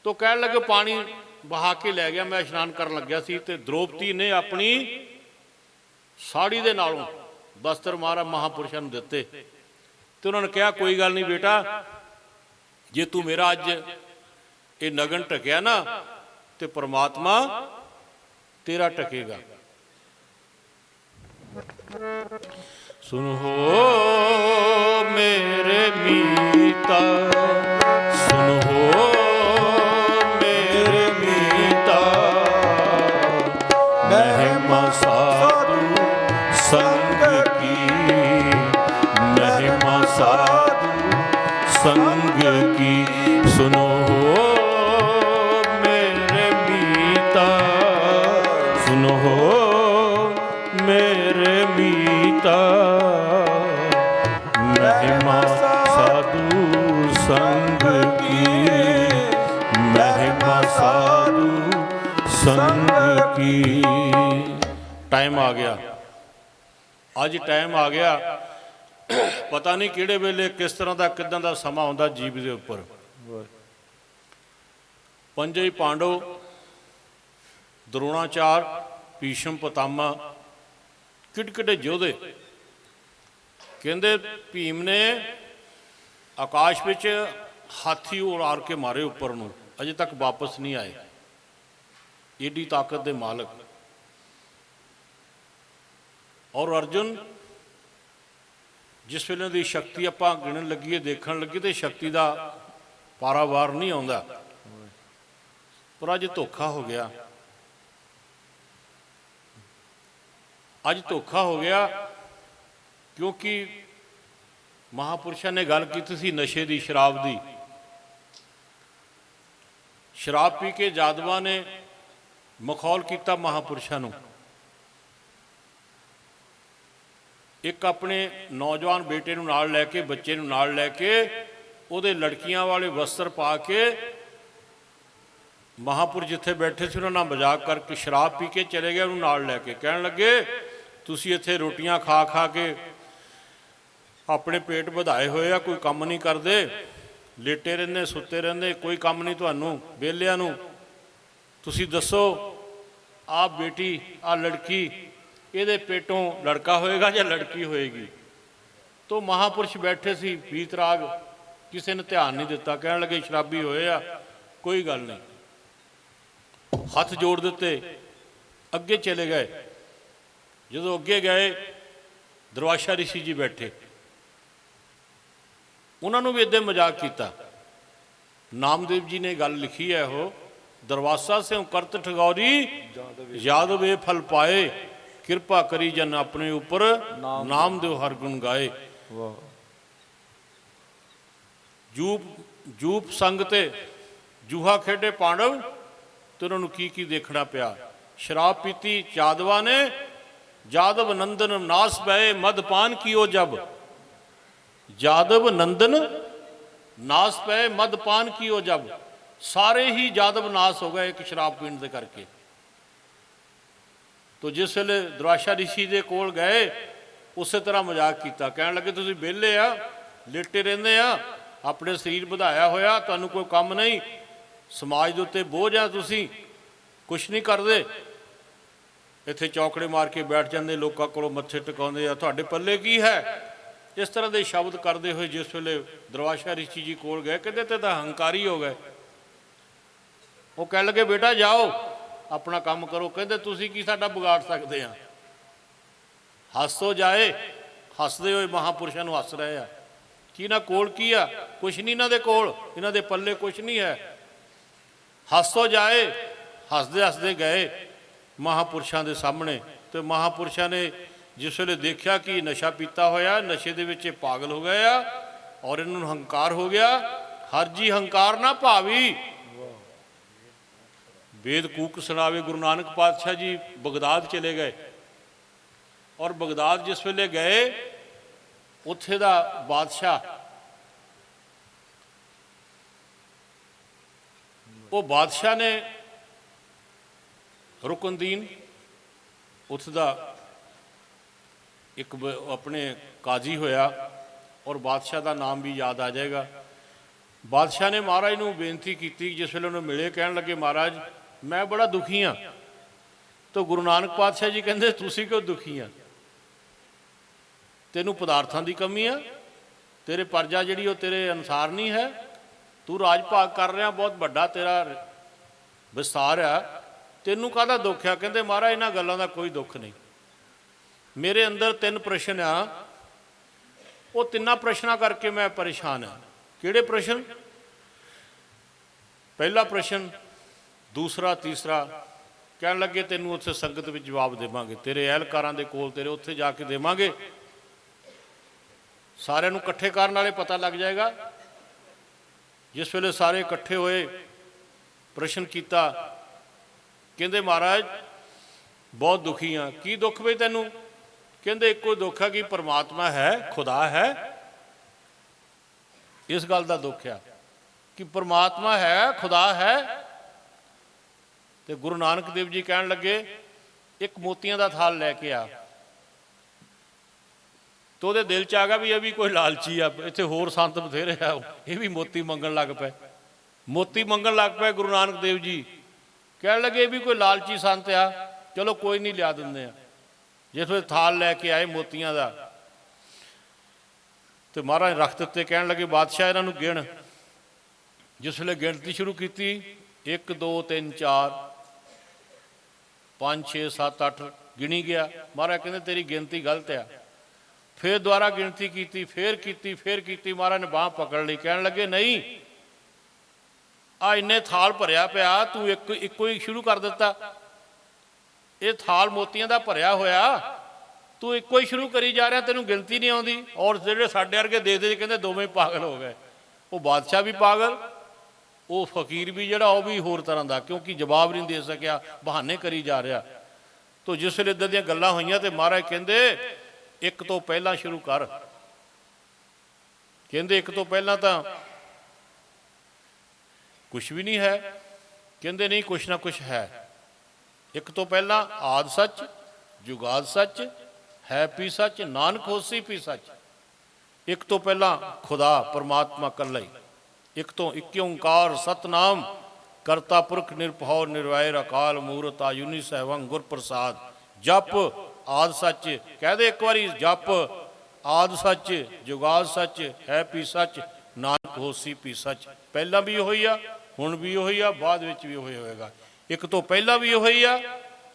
तो कह लगे पानी बहा के लै गया, मैं इशनान कर लग्या सी ते द्रौपदी ने अपनी साड़ी दे नालों वस्त्र महाराज महापुरुषों ने दिते। तो उन्होंने कहा कोई गल नहीं बेटा, जे तू मेरा अज ये नगन ढकिया ना तो परमात्मा तेरा ढकेगा। सुन हो मेरे मीता, सुन हो मेरे मीता, महिमा साधु संग की, महिमा साधु संग की। सुनो मेरे मीता, सुनो मेरे मीता, महिमा साधु संग की। टाइम आ गया, अज टाइम आ गया। पता नहीं किहड़े वेले किस तरह का किदां दा समा आउंदा जीव दे उपर। पंजे ही पांडव, द्रोणाचार, भीष्म पितामह, किड-किडे योधे। कहंदे भीम ने आकाश विच हाथी उड़ार के मारे उपर नूं, अजे तक वापस नहीं आए। एडी ताकत दे मालक। और अर्जुन जिस वेले दी शक्ति आपां गिणन लगिए, देखण लगी तो शक्ति का पारावार नहीं आउंदा। पर अज धोखा हो गया, अज धोखा हो गया, क्योंकि महापुरुषों ने गल की थी नशे की, शराब की। शराब पी के जादवा ने मखौल किया महापुरुषों नूं। एक अपने नौजवान बेटे नूं नाल लैके, बच्चे नूं नाल लैके, उहदे लड़कियां वाले वस्त्र पा के महापुरुष जिथे बैठे थे उन्होंने मजाक करके शराब पी के चले गए, उन्होंने नाल लैके कहन लगे तुसी इत्थे रोटियां खा खा के अपने पेट वधाए हुए आ, कोई काम नहीं करते, लेटे रहंदे, सुते रहंदे, कोई काम नहीं तुहानूं वेलियां नूं। तुसी दसो आ बेटी, आ लड़की, ਇਹਦੇ पेटों लड़का होएगा या लड़की होएगी? तो महापुरुष बैठे सी वीतराग, किसी ने ध्यान नहीं दिता, कहन लगे शराबी होए आ, कोई गल नहीं। हथ जोड़ दिते, अगे चले गए। जो अगे गए दुर्वासा ऋषि जी बैठे, उन्होंने भी इदां मजाक किया। नामदेव जी ने गल लिखी है, वो दरवासा से करत ठगौरी यादव ये फल पाए, कृपा करी जन अपने ऊपर नाम देव हर गुण गाए। जूप संग ते जूहा खेडे पांडव, तो उन्होंने की देखना पिया। शराब पीती यादवा ने, यादव नंदन नास पए, मदपान कियो जब। यादव नंदन नास पए, मदपान कियो जब। सारे ही यादव नाश हो गए एक शराब पीण दे करके। तो जिस वेले दुर्वासा ऋषि के कोल गए, उस तरह मजाक किया, कहन लगे तुसीं विहले आ, लेटे रहंदे आ, अपने शरीर वधाया होया, तुहानूं कोई काम नहीं, समाज के उत्ते बोझ आ, तुसीं कुछ नहीं करते, इत्थे चौकड़े मार के बैठ जाते, लोगों कोलों मत्थे टिकाउंदे आ, तुहाडे पल्ले की है। इस तरह के शब्द करते हुए जिस वेले दुर्वासा ऋषि जी कोल गए, कहते ते तां हंकारी हो गए। वो कह लगे बेटा जाओ अपना काम करो। कहते तुसीं की साडा बिगाड़ सकते हैं? हस तो जाए, हसते हुए महापुरुषों नूं हस रहे हैं। कि इन्हां कोल की आ? कुछ नहीं इन्हां दे कोल, इन्हां दे पल्ले कुछ नहीं है। हस तो जाए, हसदे हसदे गए महापुरुषों के सामने। तो महापुरुषों ने जिस वेले देखा कि नशा पीता होया, नशे दे विच पागल हो गया और इन्होंने हंकार हो गया। हर जी हंकार ना भावी, वेद कूक सुनावे। गुरु नानक पातशाह जी बगदाद चले गए, और बगदाद जिस वेले गए, उत्थे दा बादशाह, वो बादशाह ने रुकनदीन उत्थे दा एक अपने काजी होया, और बादशाह का नाम भी याद आ जाएगा। बादशाह ने महाराज नूं बेनती की, जिस वेले उन्होंने मिले, कहन लगे महाराज मैं बड़ा दुखी हाँ। तो गुरु नानक पातशाह जी कहते तुसीं क्यों दुखी हाँ? तेनू पदार्थां की कमी है, तेरे प्रजा जिहड़ी तेरे अनुसार नहीं है, तू राज भाग कर रहा, बहुत बड़ा तेरा विस्तार है, तेनू काहदा दुख है? कहते महाराज इन्हां गल्लां दा कोई दुख नहीं, मेरे अंदर 3 प्रश्न आ, वो 3 प्रश्नों करके मैं परेशान हाँ। किहड़े प्रश्न? पहला प्रश्न, दूसरा, तीसरा। कहन लगे तेनू उत्थे संगत में जवाब देवांगे, तेरे एहलकारां दे कोल तेरे उत्थे जाके देवांगे, सारिਆਂ ਨੂੰ इकट्ठे करन वाले पता लग जाएगा। जिस वेले सारे इकट्ठे होए, प्रश्न किया, कहंदे महाराज बहुत दुखी हाँ। की दुख बई तैनू? कहंदे इक्को दुख है कि परमात्मा है, खुदा है, इस गल का दुख है कि परमात्मा है, खुदा है, ਤੇ ਗੁਰੂ ਨਾਨਕ ਦੇਵ ਜੀ ਕਹਿਣ ਲੱਗੇ ਇੱਕ ਮੋਤੀਆਂ ਦਾ ਥਾਲ ਲੈ ਕੇ ਆ। ਤੇ ਉਹਦੇ ਦਿਲ 'ਚ ਆ ਗਿਆ ਵੀ ਇਹ ਵੀ ਕੋਈ ਲਾਲਚੀ ਆ, ਇੱਥੇ ਹੋਰ ਸੰਤ ਬਥੇਰੇ ਆ, ਇਹ ਵੀ ਮੋਤੀ ਮੰਗਣ ਲੱਗ ਪਏ। ਮੋਤੀ ਮੰਗਣ ਲੱਗ ਪਏ। ਗੁਰੂ ਨਾਨਕ ਦੇਵ ਜੀ ਕਹਿਣ ਲੱਗੇ ਇਹ ਵੀ ਕੋਈ ਲਾਲਚੀ ਸੰਤ ਆ, ਚਲੋ ਕੋਈ ਨਹੀਂ ਲਿਆ ਦਿੰਦੇ ਆ। ਜਿਸ ਵੇਲੇ ਥਾਲ ਲੈ ਕੇ ਆਏ ਮੋਤੀਆਂ ਦਾ ਤੇ ਮਹਾਰਾਜ ਰੱਖ ਦਿੱਤੇ। ਕਹਿਣ ਲੱਗੇ ਬਾਦਸ਼ਾਹ ਇਹਨਾਂ ਨੂੰ ਗਿਣ। ਜਿਸ ਵੇਲੇ ਗਿਣਤੀ ਸ਼ੁਰੂ ਕੀਤੀ 1 2 3 4 5 6 7 8 ਗਿਣੀ ਗਿਆ। ਮਹਾਰਾਜ ਕਹਿੰਦੇ ਤੇਰੀ ਗਿਣਤੀ ਗਲਤ ਆ। ਫਿਰ ਦੁਬਾਰਾ ਗਿਣਤੀ ਕੀਤੀ, ਫਿਰ ਕੀਤੀ। ਮਹਾਰਾਜ ਨੇ ਬਾਂਹ ਪਕੜ ਲਈ। ਕਹਿਣ ਲੱਗੇ ਨਹੀਂ, ਆ ਇੰਨੇ ਥਾਲ ਭਰਿਆ ਪਿਆ, ਤੂੰ ਇੱਕੋ ਹੀ ਸ਼ੁਰੂ ਕਰ ਦਿੱਤਾ। ਇਹ ਥਾਲ ਮੋਤੀਆਂ ਦਾ ਭਰਿਆ ਹੋਇਆ, ਤੂੰ ਇੱਕੋ ਹੀ ਸ਼ੁਰੂ ਕਰੀ ਜਾ ਰਿਹਾ, ਤੈਨੂੰ ਗਿਣਤੀ ਨਹੀਂ ਆਉਂਦੀ। ਔਰ ਜਿਹੜੇ ਸਾਡੇ ਵਰਗੇ ਦੇਖਦੇ ਕਹਿੰਦੇ ਦੋਵੇਂ ਪਾਗਲ ਹੋ ਗਏ। ਉਹ ਬਾਦਸ਼ਾਹ ਵੀ ਪਾਗਲ, ਉਹ ਫਕੀਰ ਵੀ ਜਿਹੜਾ ਉਹ ਵੀ ਹੋਰ ਤਰ੍ਹਾਂ ਦਾ, ਕਿਉਂਕਿ ਜਵਾਬ ਨਹੀਂ ਦੇ ਸਕਿਆ, ਬਹਾਨੇ ਕਰੀ ਜਾ ਰਿਹਾ। ਤੋ ਜਿਸ ਵੇਲੇ ਇੱਦਾਂ ਦੀਆਂ ਗੱਲਾਂ ਹੋਈਆਂ ਤੇ ਮਹਾਰਾਜ ਕਹਿੰਦੇ ਇੱਕ ਤੋਂ ਪਹਿਲਾਂ ਸ਼ੁਰੂ ਕਰ। ਕਹਿੰਦੇ ਇੱਕ ਤੋਂ ਪਹਿਲਾਂ ਤਾਂ ਕੁਛ ਵੀ ਨਹੀਂ ਹੈ। ਕਹਿੰਦੇ ਨਹੀਂ, ਕੁਛ ਨਾ ਕੁਛ ਹੈ। ਇੱਕ ਤੋਂ ਪਹਿਲਾਂ ਆਦਿ ਸੱਚ, ਜੁਗਾਦ ਸੱਚ, ਹੈ ਪੀ ਸੱਚ, ਨਾਨਕ ਹੋਸੀ ਪੀ ਸੱਚ। ਇੱਕ ਤੋਂ ਪਹਿਲਾਂ ਖੁਦਾ ਪਰਮਾਤਮਾ ਇਕੱਲਾ ਹੀ। ਇੱਕ ਤੋਂ ਇੱਕ ਓਂਕਾਰ ਸਤਨਾਮ ਕਰਤਾ ਪੁਰਖ ਨਿਰਭਉ ਨਿਰਵੈਰ ਅਕਾਲ ਮੂਰਤ ਆਜੂਨੀ ਸਹਿਬੰ ਗੁਰ ਪ੍ਰਸਾਦ। ਜਪ ਆਦਿ ਸੱਚ, ਕਹਿ ਦੇ ਇੱਕ ਵਾਰੀ, ਜਪ ਆਦਿ ਸੱਚ, ਜੁਗਾਦ ਸੱਚ, ਹੈ ਪੀ ਸੱਚ, ਨਾਨਕ ਹੋਸੀ ਪੀ ਸੱਚ। ਪਹਿਲਾਂ ਵੀ ਉਹੀ ਆ, ਹੁਣ ਵੀ ਉਹੀ ਆ, ਬਾਅਦ ਵਿੱਚ ਵੀ ਉਹੀ ਹੋਏਗਾ। ਇੱਕ ਤੋਂ ਪਹਿਲਾਂ ਵੀ ਉਹੀ ਆ,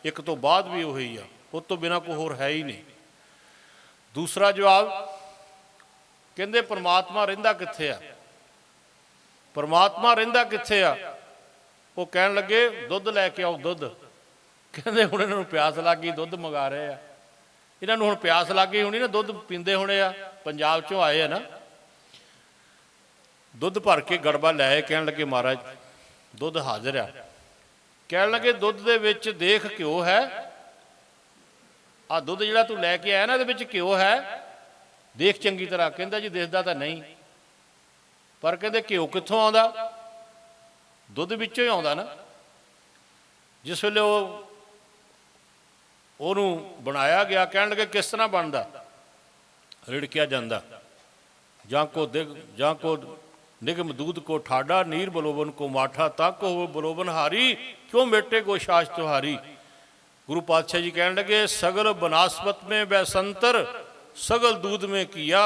ਇੱਕ ਤੋਂ ਬਾਅਦ ਵੀ ਉਹੀ ਆ। ਉਸ ਤੋਂ ਬਿਨਾਂ ਕੋਈ ਹੋਰ ਹੈ ਹੀ ਨਹੀਂ। ਦੂਸਰਾ ਜਵਾਬ, ਕਹਿੰਦੇ ਪਰਮਾਤਮਾ ਰਹਿੰਦਾ ਕਿੱਥੇ ਆ? ਪਰਮਾਤਮਾ ਰਹਿੰਦਾ ਕਿੱਥੇ ਆ? ਉਹ ਕਹਿਣ ਲੱਗੇ ਦੁੱਧ ਲੈ ਕੇ ਆਓ, ਦੁੱਧ। ਕਹਿੰਦੇ ਹੁਣ ਇਹਨਾਂ ਨੂੰ ਪਿਆਸ ਲੱਗ ਗਈ, ਦੁੱਧ ਮੰਗਾ ਰਹੇ ਆ। ਇਹਨਾਂ ਨੂੰ ਹੁਣ ਪਿਆਸ ਲੱਗ ਗਈ ਹੋਣੀ ਨਾ, ਦੁੱਧ ਪੀਂਦੇ ਹੋਣੇ ਆ, ਪੰਜਾਬ ਚੋਂ ਆਏ ਆ ਨਾ। ਦੁੱਧ ਭਰ ਕੇ ਗੜਬਾ ਲੈ ਆਏ। ਕਹਿਣ ਲੱਗੇ ਮਹਾਰਾਜ ਦੁੱਧ ਹਾਜ਼ਰ ਆ। ਕਹਿਣ ਲੱਗੇ ਦੁੱਧ ਦੇ ਵਿੱਚ ਦੇਖ ਘਿਓ ਹੈ। ਆ ਦੁੱਧ ਜਿਹੜਾ ਤੂੰ ਲੈ ਕੇ ਆਇਆ ਨਾ, ਇਹਦੇ ਵਿੱਚ ਘਿਓ ਹੈ, ਦੇਖ ਚੰਗੀ ਤਰ੍ਹਾਂ। ਕਹਿੰਦਾ ਜੀ ਦਿਸਦਾ ਤਾਂ ਨਹੀਂ, ਪਰ ਕਹਿੰਦੇ ਘਿਓ ਕਿੱਥੋਂ ਆਉਂਦਾ? ਦੁੱਧ ਵਿੱਚੋਂ ਹੀ ਆਉਂਦਾ ਨਾ। ਜਿਸ ਵੇਲੇ ਉਹਨੂੰ ਬਣਾਇਆ ਗਿਆ, ਕਹਿਣ ਲੱਗੇ ਕਿਸ ਤਰ੍ਹਾਂ ਬਣਦਾ? ਰਿੜਕਿਆ ਜਾਂਦਾ। ਜਾਂ ਕੋ ਨਿਗਮ ਦੂਧ ਕੋ ਠਾਡਾ, ਨੀਰ ਬਲੋਬਨ ਕੋ ਮਾਠਾ, ਤੱਕ ਹੋ ਬਲੋਬਨ ਹਾਰੀ, ਕਿਉਂ ਮੇਟੇ ਕੋ ਸ਼ਾਸ ਤੁਹਾਰੀ। ਗੁਰੂ ਪਾਤਸ਼ਾਹ ਜੀ ਕਹਿਣ ਲੱਗੇ ਸਗਲ ਬਨਾਸਪਤ ਮੇਂ ਬੈਸੰਤਰ, ਸਗਲ दूध में किया,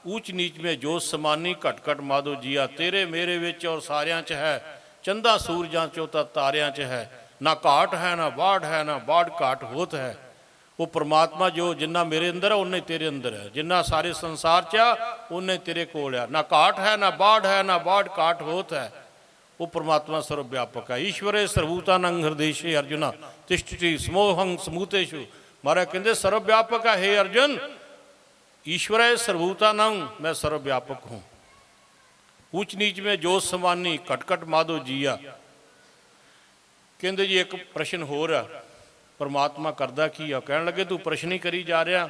ऊंच नीच में जोत समानी, घट घट माधो जिया। तेरे मेरे विच और सारियां च है, चंदा सूरजां चो ता तारियां च है। ना घाट है ना बाढ़ है, ना बाढ़ घाट होत है। वो परमात्मा जो जिन्ना मेरे अंदर है उन्ना तेरे अंदर है, जिन्ना सारे संसार च आ उन्ना तेरे कोल है। ना घाट है ना बाढ़ है, ना बाढ़ घाट होत है। वो परमात्मा सर्व व्यापक है। ईश्वरे सर्वभूतानां हृदयेषु अर्जुना तिष्ठति समोहं समूतेषु। महाराज कहते सर्व व्यापक है। हे अर्जुन, ईश्वर है सर्वभूतानां, मैं सर्व व्यापक हूँ। ऊंच नीच में जोत समानी, घट घट माधो जिया। कहते जी एक प्रश्न होर है, परमात्मा करदा की आ? कहन लगे तू प्रश्न ही करी जा रहा।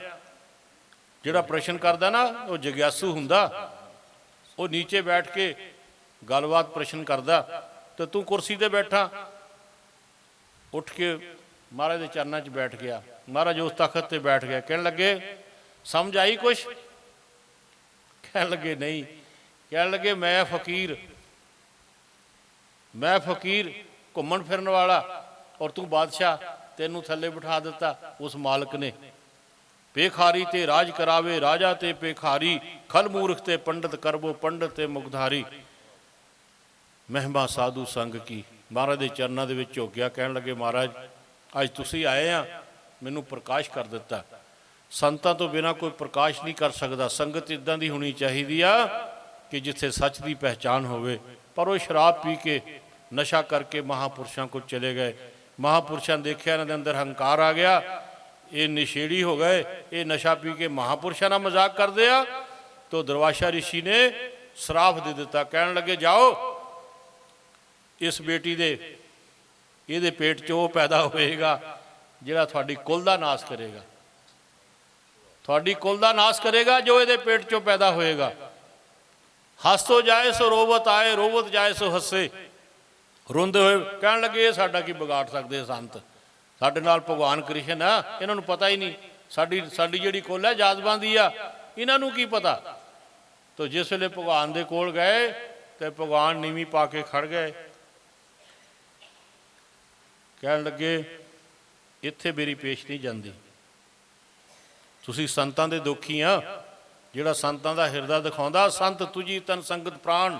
जिहड़ा प्रश्न करदा ना वो जग्यासू हुंदा, वो नीचे बैठ के गलबात प्रश्न करदा, तो तू कुर्सी ते बैठा। उठ के महाराज के चरणों च बैठ गया। महाराज उस तखत ते बैठ गया। कहन लगे समझ आई कुछ? कहन लगे नहीं। कहन लगे मैं फकीर घूमन फिरन वाला, और तू बादशाह, तेनू थले बिठा दिता उस मालिक ने। पेखारी ते राज करावे, राजा ते पेखारी, खल मूर्ख ते पंडित करबो, पंडित ते मुखधारी। महिमा साधु संग की। महाराज के चरणों के विच हो गया। कहन लगे महाराज अज तुसी आए आ, मैनू प्रकाश कर दिता। संतां तो बिना कोई प्रकाश नहीं कर सकता। संगत इदां दी होनी चाहिए आ कि जिथे सच की पहचान होवे। पर वो शराब पी के नशा करके महापुरुषों को चले गए। महापुरुषों देखिया इन्हां दे अंदर हंकार आ गया, ये निशेड़ी हो गए, ये नशा पी के महापुरुषों नाल मजाक करदे आ। तो दुर्वासा ऋषि ने श्राप दे दिता। कहन लगे जाओ इस बेटी दे ये पेट चो पैदा होएगा जिहड़ा तुहाडी कुल दा नाश करेगा, थोड़ी कुल का नाश करेगा, जो ये पेट चो पैदा होएगा। हस तो जाए सो रोवत आए, रोवत जाए सो हसे। ਰੋਂਦੇ ਹੋਏ ਕਹਿਣ ਲੱਗੇ ਇਹ ਸਾਡਾ ਕੀ ਵਿਗਾੜ ਸਕਦੇ ਸੰਤ, ਸਾਡੇ ਨਾਲ ਭਗਵਾਨ ਕ੍ਰਿਸ਼ਨ ਆ, ਇਹਨਾਂ ਨੂੰ ਪਤਾ ਹੀ ਨਹੀਂ, ਸਾਡੀ ਜਿਹੜੀ ਕੁੱਲ ਹੈ ਜਾਦਵਾਂ ਦੀ ਆ, ਇਹਨਾਂ ਨੂੰ ਕੀ ਪਤਾ। ਤੋ ਜਿਸ ਵੇਲੇ ਭਗਵਾਨ ਦੇ ਕੋਲ ਗਏ ਤੇ ਭਗਵਾਨ ਨੀਵੀਂ ਪਾ ਕੇ ਖੜ ਗਏ, ਕਹਿਣ ਲੱਗੇ ਇੱਥੇ ਮੇਰੀ ਪੇਸ਼ ਨਹੀਂ ਜਾਂਦੀ, ਤੁਸੀਂ ਸੰਤਾਂ ਦੇ ਦੁਖੀ ਆ, ਜਿਹੜਾ ਸੰਤਾਂ ਦਾ ਹਿਰਦਾ ਦਿਖਾਉਂਦਾ, ਸੰਤ ਤੁਝੀ ਤਨ ਸੰਗਤ ਪ੍ਰਾਣ,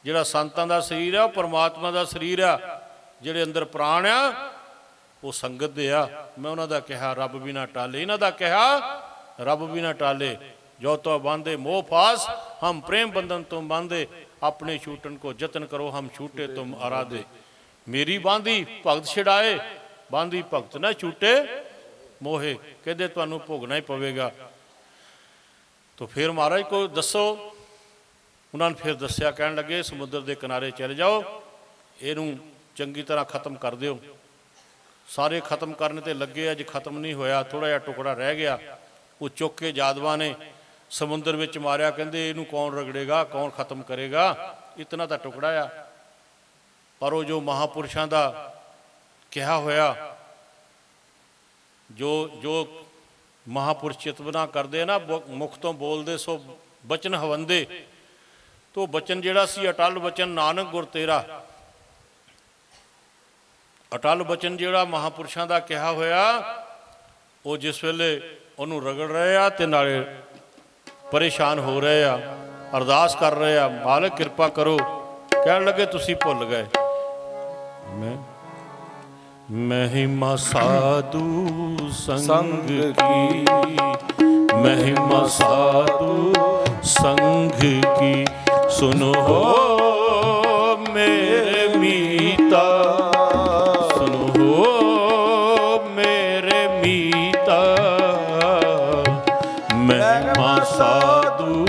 ਜਿਹੜਾ ਸੰਤਾਂ ਦਾ ਸਰੀਰ ਆ ਉਹ ਪਰਮਾਤਮਾ ਦਾ ਸਰੀਰ ਆ, ਜਿਹੜੇ ਅੰਦਰ ਪ੍ਰਾਣ ਆ ਉਹ ਸੰਗਤ ਦੇ ਆ। ਮੈਂ ਉਹਨਾਂ ਦਾ ਕਿਹਾ ਰੱਬ ਵੀ ਨਾ ਟਾਲੇ, ਇਹਨਾਂ ਦਾ ਕਿਹਾ ਰੱਬ ਵੀ ਨਾ ਟਾਲੇ। ਜੋ ਤੋ ਬਾਂਧੇ ਮੋਹ ਫਾਸ, ਹਮ ਪ੍ਰੇਮ ਬੰਧਨ ਤੁਮ ਬਾਂਧੇ, ਆਪਣੇ ਛੂਟਣ ਕੋ ਯਤਨ ਕਰੋ, ਹਮ ਛੂਟੇ ਤੁਮ ਆਰਾਧੇ। ਮੇਰੀ ਬਾਂਧੀ ਭਗਤ ਛਡਾਏ, ਬਾਂਧੀ ਭਗਤ ਨਾ ਛੂਟੇ ਮੋਹੇ, ਕਹਿੰਦੇ ਤੁਹਾਨੂੰ ਭੋਗਣਾ ਹੀ ਪਵੇਗਾ। ਤੋ ਫਿਰ ਮਹਾਰਾਜ ਕੋ ਦੱਸੋ, ਉਹਨਾਂ ਨੇ ਫਿਰ ਦੱਸਿਆ, ਕਹਿਣ ਲੱਗੇ ਸਮੁੰਦਰ ਦੇ ਕਿਨਾਰੇ ਚਲੇ ਜਾਓ, ਇਹਨੂੰ ਚੰਗੀ ਤਰ੍ਹਾਂ ਖਤਮ ਕਰ ਦਿਓ। ਸਾਰੇ ਖਤਮ ਕਰਨ ਤੇ ਲੱਗੇ, ਅਜ ਖਤਮ ਨਹੀਂ ਹੋਇਆ, ਥੋੜਾ ਜਿਹਾ ਟੁਕੜਾ ਰਹਿ ਗਿਆ, ਉਹ ਚੁੱਕ ਕੇ ਜਾਦਵਾਂ ਨੇ ਸਮੁੰਦਰ ਵਿੱਚ ਮਾਰਿਆ। ਕਹਿੰਦੇ ਇਹਨੂੰ ਕੌਣ ਰਗੜੇਗਾ, ਕੌਣ ਖਤਮ ਕਰੇਗਾ, ਇਤਨਾ ਤਾਂ ਟੁਕੜਾ ਆ। ਪਰ ਉਹ ਜੋ ਮਹਾਪੁਰਸ਼ਾਂ ਦਾ ਕਿਹਾ ਹੋਇਆ, ਜੋ ਮਹਾਪੁਰਸ਼ ਚਿਤਵਨਾ ਕਰਦੇ ਨਾ, ਮੁਖ ਤੋਂ ਬੋਲਦੇ ਸੋ ਬਚਨ ਹਵੰਦੇ, ਤੋ ਬਚਨ ਜਿਹੜਾ ਸੀ ਅਟਲ ਬਚਨ ਨਾਨਕ ਗੁਰ ਤੇਰਾ, ਅਟਲ ਬਚਨ ਜਿਹੜਾ ਮਹਾਪੁਰਸ਼ਾਂ ਦਾ ਕਿਹਾ ਹੋਇਆ, ਉਹ ਜਿਸ ਵੇਲੇ ਉਹਨੂੰ ਰਗੜ ਰਹੇ ਆ ਤੇ ਨਾਲੇ ਪਰੇਸ਼ਾਨ ਹੋ ਰਹੇ ਆ, ਅਰਦਾਸ ਕਰ ਰਹੇ ਆ, ਮਾਲਕ ਕਿਰਪਾ ਕਰੋ। ਕਹਿਣ ਲੱਗੇ ਤੁਸੀਂ ਭੁੱਲ ਗਏ, ਮਹਿਮਾ ਸਾਧੂ ਸੰਗ ਕੀ, ਮਹਿਮਾ ਸਾਧੂ ਸੰਗ ਕੀ, ਸੁਨੋ ਮੇਰੇ ਮੀਤਾ, ਸੁਨੋ ਮੇਰੇ ਮੀਤਾ, ਮਹਿਮਾ ਸਾਧੂ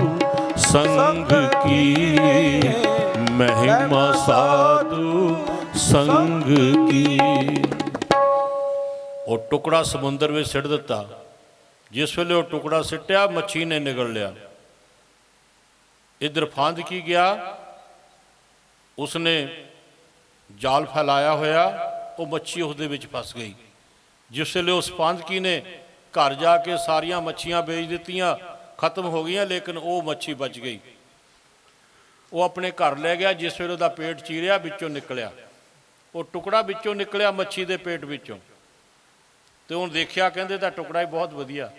ਸੰਗ ਕੀ, ਮਹਿਮਾ ਸਾਧੂ ਸੰਗ ਕੀ। ਉਹ ਟੁਕੜਾ ਸਮੁੰਦਰ ਵਿੱਚ ਸਿੱਟ ਦਿੱਤਾ। ਜਿਸ ਵੇਲੇ ਉਹ ਟੁਕੜਾ ਸਿੱਟਿਆ, ਮੱਛੀ ਨੇ ਨਿਗਲ ਲਿਆ। ਇੱਧਰ ਫੰਦ ਕੀ ਗਿਆ, ਉਸਨੇ ਜਾਲ ਫੈਲਾਇਆ ਹੋਇਆ, ਉਹ ਮੱਛੀ ਉਸਦੇ ਵਿੱਚ ਫਸ ਗਈ। ਜਿਸ ਵੇਲੇ ਉਸ ਫੰਦ ਕੀ ਨੇ ਘਰ ਜਾ ਕੇ ਸਾਰੀਆਂ ਮੱਛੀਆਂ ਵੇਚ ਦਿੱਤੀਆਂ, ਖਤਮ ਹੋ ਗਈਆਂ, ਲੇਕਿਨ ਉਹ ਮੱਛੀ ਬਚ ਗਈ। ਉਹ ਆਪਣੇ ਘਰ ਲੈ ਗਿਆ। ਜਿਸ ਵੇਲੇ ਉਹਦਾ ਪੇਟ ਚੀਰਿਆ, ਵਿੱਚੋਂ ਨਿਕਲਿਆ ਉਹ ਟੁਕੜਾ, ਵਿੱਚੋਂ ਨਿਕਲਿਆ ਮੱਛੀ ਦੇ ਪੇਟ ਵਿੱਚੋਂ। ਤੇ ਹੁਣ ਦੇਖਿਆ, ਕਹਿੰਦੇ ਤਾਂ ਟੁਕੜਾ ਹੀ ਬਹੁਤ ਵਧੀਆ,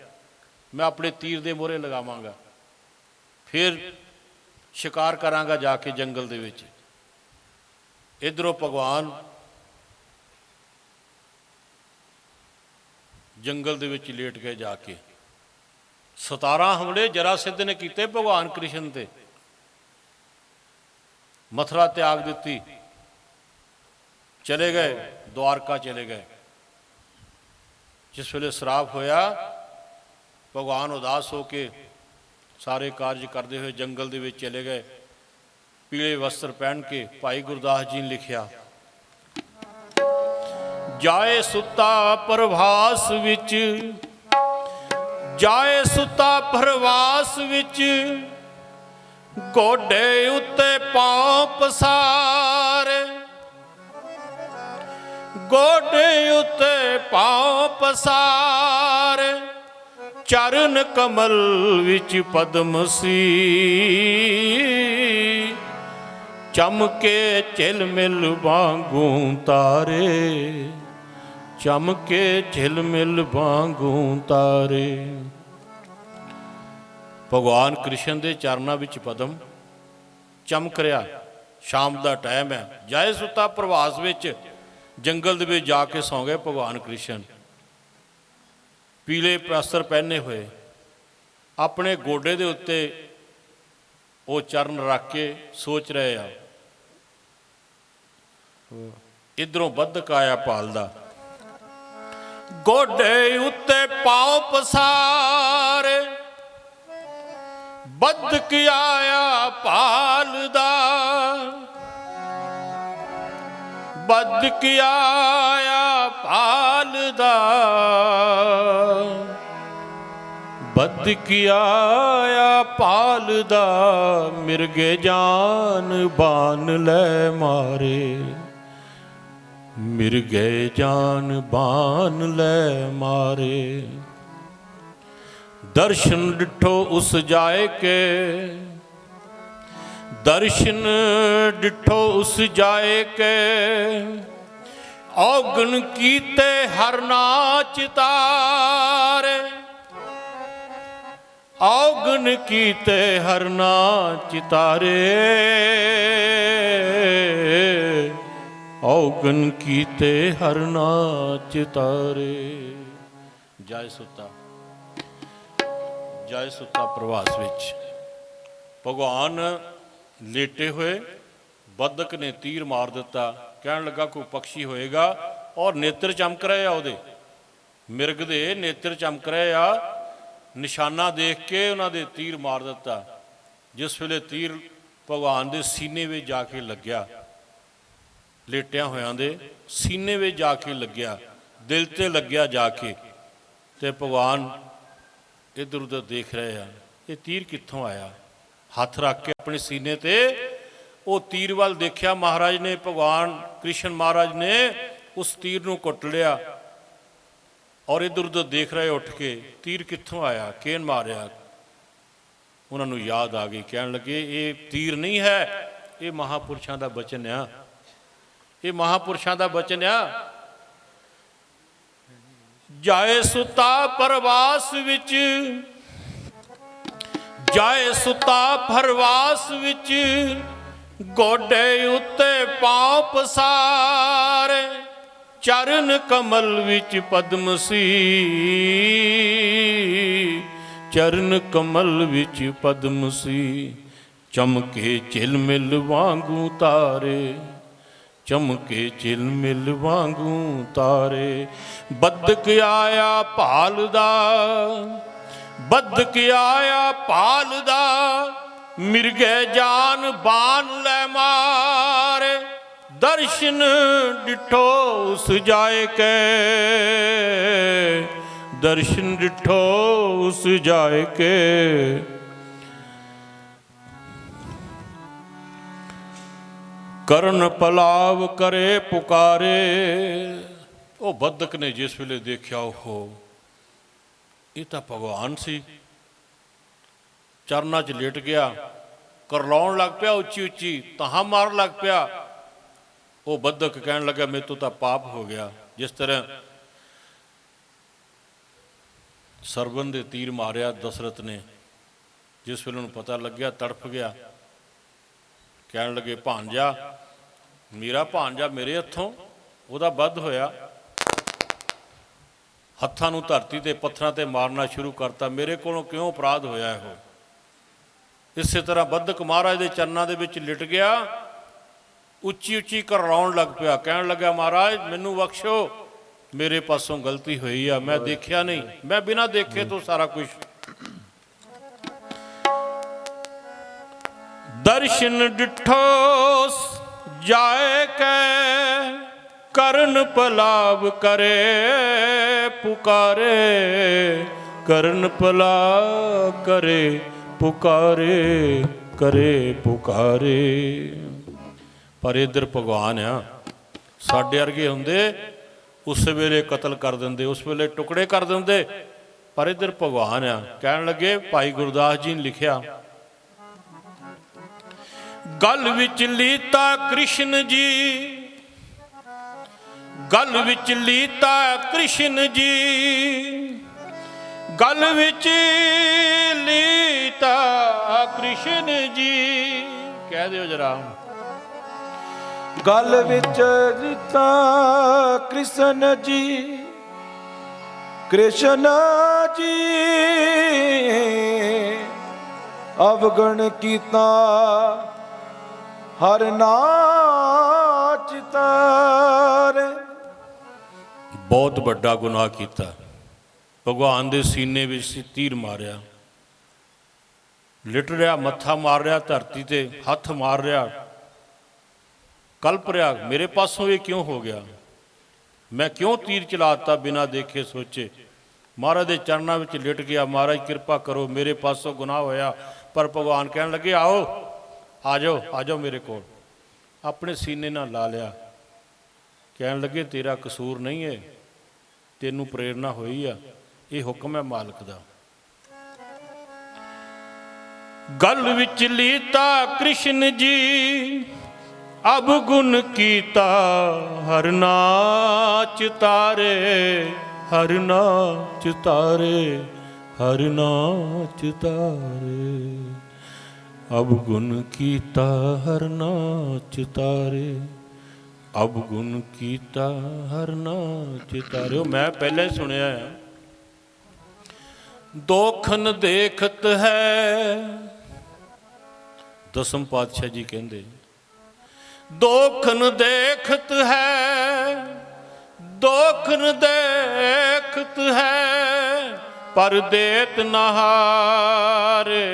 ਮੈਂ ਆਪਣੇ ਤੀਰ ਦੇ ਮੋਹਰੇ ਲਗਾਵਾਂਗਾ, ਫਿਰ ਸ਼ਿਕਾਰ ਕਰਾਂਗਾ ਜਾ ਕੇ ਜੰਗਲ ਦੇ ਵਿੱਚ। ਇੱਧਰੋਂ ਭਗਵਾਨ ਜੰਗਲ ਦੇ ਵਿੱਚ ਲੇਟ ਗਏ ਜਾ ਕੇ। 17 ਹਮਲੇ ਜਰਾਸਿੱਧ ਨੇ ਕੀਤੇ ਭਗਵਾਨ ਕ੍ਰਿਸ਼ਨ ਤੇ। ਮਥੁਰਾ ਤਿਆਗ ਦਿੱਤੀ, ਚਲੇ ਗਏ ਦੁਆਰਕਾ ਚਲੇ ਗਏ। ਜਿਸ ਵੇਲੇ ਸਰਾਪ ਹੋਇਆ, ਭਗਵਾਨ ਉਦਾਸ ਹੋ ਕੇ ਸਾਰੇ ਕਾਰਜ ਕਰਦੇ ਹੋਏ ਜੰਗਲ ਦੇ ਵਿੱਚ ਚਲੇ ਗਏ। ਪੀਲੇ ਵਸਤਰ ਪਹਿਨ ਕੇ ਭਾਈ ਗੁਰਦਾਸ ਜੀ ਨੇ ਲਿਖਿਆ, ਜਾਏ ਸੁੱਤਾ ਪ੍ਰਵਾਸ ਵਿੱਚ, ਜਾਏ ਸੁੱਤਾ ਪ੍ਰਵਾਸ ਵਿੱਚ, ਗੋਡੇ ਉੱਤੇ ਪਾਉ ਪਸਾਰੇ, ਗੋਡੇ ਉੱਤੇ ਪਾਉ ਪਸਾਰੇ, ਚਰਨ ਕਮਲ ਵਿੱਚ ਪਦਮ ਸੀ, ਚਮਕੇ ਝਿਲਮਿਲ ਵਾਂਗੂ ਤਾਰੇ, ਚਮਕੇ ਝਿਲਮਿਲ ਵਾਂਗੂ ਤਾਰੇ। ਭਗਵਾਨ ਕ੍ਰਿਸ਼ਨ ਦੇ ਚਰਨਾਂ ਵਿੱਚ ਪਦਮ ਚਮਕ ਰਿਹਾ। ਸ਼ਾਮ ਦਾ ਟਾਈਮ ਹੈ। ਜਾਏ ਸੁੱਤਾ ਪ੍ਰਵਾਸ ਵਿੱਚ, ਜੰਗਲ ਦੇ ਵਿੱਚ ਜਾ ਕੇ ਸੌਂ ਗਏ ਭਗਵਾਨ ਕ੍ਰਿਸ਼ਨ। ਪੀਲੇ ਵਸਤਰ ਪਹਿਨੇ ਹੋਏ, ਆਪਣੇ ਗੋਡੇ ਦੇ ਉੱਤੇ ਉਹ ਚਰਨ ਰੱਖ ਕੇ ਸੋਚ ਰਹੇ ਆ। ਇੱਧਰੋਂ ਬੱਧਕ ਆਇਆ ਪਾਲਦਾ, ਗੋਡੇ ਉੱਤੇ ਪਾਉ ਪਸਾਰੇ, ਬੱਧਕ ਆਇਆ ਪਾਲਦਾ, ਬੱਧਕ ਆਇਆ ਪਾਲਦਾ, ਬੱਧਕ ਆਇਆ ਪਾਲਦਾ, ਮਿਰਗੇ ਜਾਨ ਬਾਨ ਲੈ ਮਾਰੇ। मिर्गे जान बान ले मारे। दर्शन डिठो उस जाए के, दर्शन डिठो उस जाए के, औगन कीते हर नाच तारे। औगन कीते हर नाच तारे, औगन कीते हर नाच तारे। जय सुता, जय सुता प्रवास विच भगवान लेटे हुए बदक ने तीर मार दिता। कहन लगा कोई पक्षी होएगा, और नेत्र चमक रहे आ, ਉਹਦੇ मिर्ग दे नेत्र चमक रहे आ। निशाना देख के उन्होंने तीर मार दिता। जिस वेले तीर भगवान के सीने में जाके लग्या, लेटिया होया दे सीने में जाके लग्या, दिल ते लग्या जाके, ते भगवान इधर उधर देख रहे हैं, ये तीर कित्थों आया। हथ रख के अपने सीने ते वो तीर वाल देखा। महाराज ने, भगवान कृष्ण महाराज ने उस तीर नूं कुट लिया, और इधर उधर देख रहे उठ के, तीर कित्थों आया, केन मारिया। उन्होंने याद आ गई, कहन लगे ये तीर नहीं है, ये महापुरुषों का बचन आ, ये महापुरुषों का बचन आ। जाए सुता परवास विच, जाए सुता परवास विच, गोडे उत्ते पांव पसारे। चरण कमल विच पद्म सी, चरण कमल विच पद्म सी। चमके झिलमिल वांगू तारे, चमके झिलमिल वांगू तारे। बदक आया भालदा, बदक आया भालदा, मिर्गे जान बान ले मारे। दर्शन डिठो उस जाए के, दर्शन डिठो उस जाए के। करण पलाव करे पुकारे। वो बदक ने जिस वेले देखा, हो ये तो भगवान सी। चरना च लेट गया, करलाउन लग पिया उच्ची उच्ची, तहां मार लग पिया। वो बदक कहन लगा मेरे तो पाप हो गया। जिस तरह सरवन दे तीर मारिया दशरथ ने, जिस वेले उन्हें पता लग गया, तड़फ गया। कहन लगे भांजा, मेरा भांजा मेरे हथों ਉਹਦਾ ਵੱਧ ਹੋਇਆ। हत्थां नूं धरती ते पत्थरां ते मारना शुरू करता। मेरे कोलों क्यों अपराध होया है। इस तरह बदक महाराज के चरणों के विच लिट गया, उच्ची उच्ची करलाउण लग पिया। कहन लगा महाराज मैनू बख्शो, मेरे पासों गलती हुई आ, मैं देखा नहीं, मैं बिना देखे तो सारा कुछ। दर्शन डिठो जाए के, करन पलाव करे पुकारे। करन पलाव करे पुकारे, करे पुकारे। पर इधर भगवान आ, साडे वर्गे हुंदे उस वेले कतल कर देंदे, उस वेले टुकड़े कर देंदे। पर इधर भगवान आ। कहन लगे भाई गुरदास जी ने लिखिया, गल विच लीता कृष्ण जी, गल विच लीता कृष्ण जी, गल विच लीता कृष्ण जी। कह दियो जरा, गल विच लीता कृष्ण जी, कृष्ण जी। अवगण कीता हर नाच तारे। बहुत बड़ा गुनाह किया। भगवान के सीने में तीर मारिया, लिट रहा, मत्था मार रहा धरती ते, हथ मार रहा, कल्प रहा मेरे पासों ये क्यों हो गया, मैं क्यों तीर चलाता बिना देखे सोचे। महाराज के चरणों में लिट गया, महाराज कृपा करो मेरे पासों गुनाह होया। पर भगवान कहन लगे आओ, आ जाओ, आ जाओ मेरे को। अपने सीने ना ला लिया, ਕਹਿਣ ਲੱਗੇ ਤੇਰਾ ਕਸੂਰ ਨਹੀਂ ਹੈ, ਤੈਨੂੰ ਪ੍ਰੇਰਨਾ ਹੋਈ ਆ, ਇਹ ਹੁਕਮ ਹੈ ਮਾਲਕ ਦਾ। ਗਲ ਵਿੱਚ ਲੀਤਾ ਕ੍ਰਿਸ਼ਨ ਜੀ ਅਵਗੁਣ ਕੀਤਾ, ਹਰ ਨਾਚ ਤਾਰੇ ਹਰ ਨਾਚ ਤਾਰੇ ਹਰ ਨਾਚ ਤਾਰੇ। ਅਵਗੁਣ ਕੀਤਾ ਹਰ ਨਾਚ ਤਾਰੇ, ਅਵਗੁਣ ਕੀਤਾ ਹਰ ਨਾਚ ਤਾਰੇ। ਉਹ ਮੈਂ ਪਹਿਲਾਂ ਹੀ ਸੁਣਿਆ ਹੈ, ਦੋਖਨ ਦੇਖਤ ਹੈ, ਦਸਮ ਪਾਤਸ਼ਾਹ ਜੀ ਕਹਿੰਦੇ ਦੋਖਨ ਦੇਖਤ ਹੈ, ਦੋਖਨ ਦੇਖਤ ਹੈ, ਪਰ ਦੇਤ ਨਾ ਹਾਰੇ,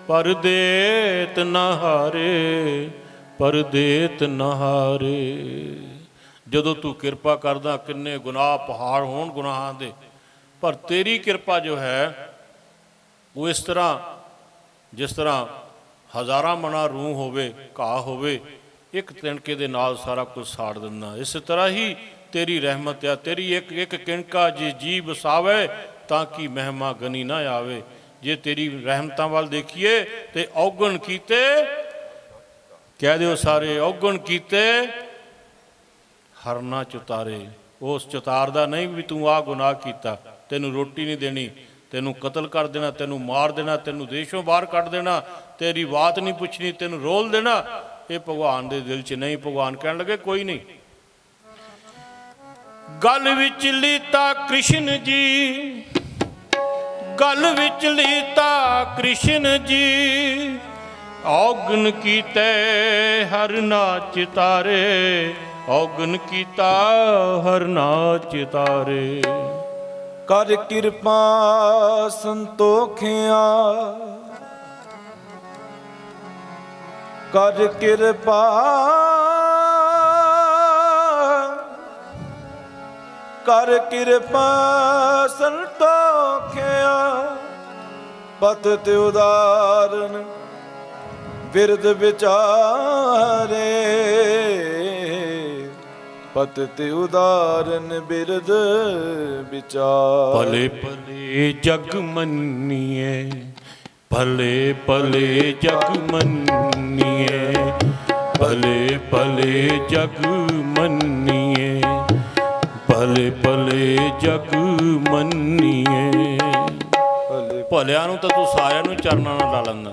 ਪਰ ਦੇਤ ਨਾ ਹਾਰੇ, ਪਰ ਦੇਤ ਨਾ ਹਾਰੇ। ਜਦੋਂ ਤੂੰ ਕਿਰਪਾ ਕਰਦਾ ਕਿੰਨੇ ਗੁਨਾਹ ਪਹਾੜ ਹੋਣ ਗੁਨਾਹਾਂ ਦੇ, ਪਰ ਤੇਰੀ ਕਿਰਪਾ ਜੋ ਹੈ ਉਹ ਇਸ ਤਰ੍ਹਾਂ ਜਿਸ ਤਰ੍ਹਾਂ ਹਜ਼ਾਰਾਂ ਮਣਾ ਰੂਹ ਹੋਵੇ, ਘਾਹ ਹੋਵੇ, ਇੱਕ ਤਿਣਕੇ ਦੇ ਨਾਲ ਸਾਰਾ ਕੁਝ ਸਾੜ ਦਿੰਦਾ। ਇਸ ਤਰ੍ਹਾਂ ਹੀ ਤੇਰੀ ਰਹਿਮਤ ਆ, ਤੇਰੀ ਇੱਕ ਇੱਕ ਕਿਣਕਾ ਜੇ ਜੀ ਵਸਾਵੇ ਤਾਂ ਕਿ ਮਹਿਮਾ ਗਨੀ ਨਾ ਆਵੇ। ਜੇ ਤੇਰੀ ਰਹਿਮਤਾਂ ਵੱਲ ਦੇਖੀਏ ਤੇ ਔਗਣ ਕੀਤੇ, ਕਹਿ ਦਿਓ ਸਾਰੇ ਔਗਣ ਕੀਤੇ ਹਰਨਾ ਚੁਤਾਰੇ। ਉਸ ਚੁਤਾਰ ਦਾ ਨਹੀਂ ਵੀ ਤੂੰ ਆਹ ਗੁਨਾਹ ਕੀਤਾ, ਤੈਨੂੰ ਰੋਟੀ ਨਹੀਂ ਦੇਣੀ, ਤੈਨੂੰ ਕਤਲ ਕਰ ਦੇਣਾ, ਤੈਨੂੰ ਮਾਰ ਦੇਣਾ, ਤੈਨੂੰ ਦੇਸ਼ੋਂ ਬਾਹਰ ਕੱਢ ਦੇਣਾ, ਤੇਰੀ ਬਾਤ ਨਹੀਂ ਪੁੱਛਣੀ, ਤੈਨੂੰ ਰੋਲ ਦੇਣਾ। ਇਹ ਭਗਵਾਨ ਦੇ ਦਿਲ 'ਚ ਨਹੀਂ। ਭਗਵਾਨ ਕਹਿਣ ਲੱਗੇ ਕੋਈ ਨਹੀਂ। ਗਲ ਵਿੱਚ ਲੀਤਾ ਕ੍ਰਿਸ਼ਨ ਜੀ, ਗਲ ਵਿੱਚ ਲੀਤਾ ਕ੍ਰਿਸ਼ਨ ਜੀ, ਔਗਣ ਕੀਤੇ ਹਰ ਨਾਚ ਤਾਰੇ, ਔਗਣ ਕੀਤਾ ਹਰ ਨਾਚ ਤਾਰੇ। ਕਰ ਕਿਰਪਾ ਸੰਤੋਖਿਆ, ਕਰ ਕਿਰਪਾ ਕਰ ਕਿਰਪਾ ਸੰਤੋਖਿਆ, ਪਤਿਤ ਉਦਾਰਨ ਬਿਰਦ ਵਿਚਾਰੇ, ਪਤਿਤ ਉਦਾਰਨ ਬਿਰਦ ਵਿਚਾਰ। ਭਲੇ ਭਲੇ ਜਗ ਮੰਨੀਏ, ਭਲੇ ਭਲੇ ਜਗ ਮੰਨੀਏ, ਭਲੇ ਭਲੇ ਜਗ ਮੰਨੀਏ, ਭਲੇ ਭਲੇ ਜਗ ਮੰਨੀਏ। ਭਲਿਆਂ ਨੂੰ ਤਾਂ ਤੂੰ ਸਾਰਿਆਂ ਨੂੰ ਚਰਨਾਂ ਨਾਲ ਲਾ ਲੈਂਦਾ।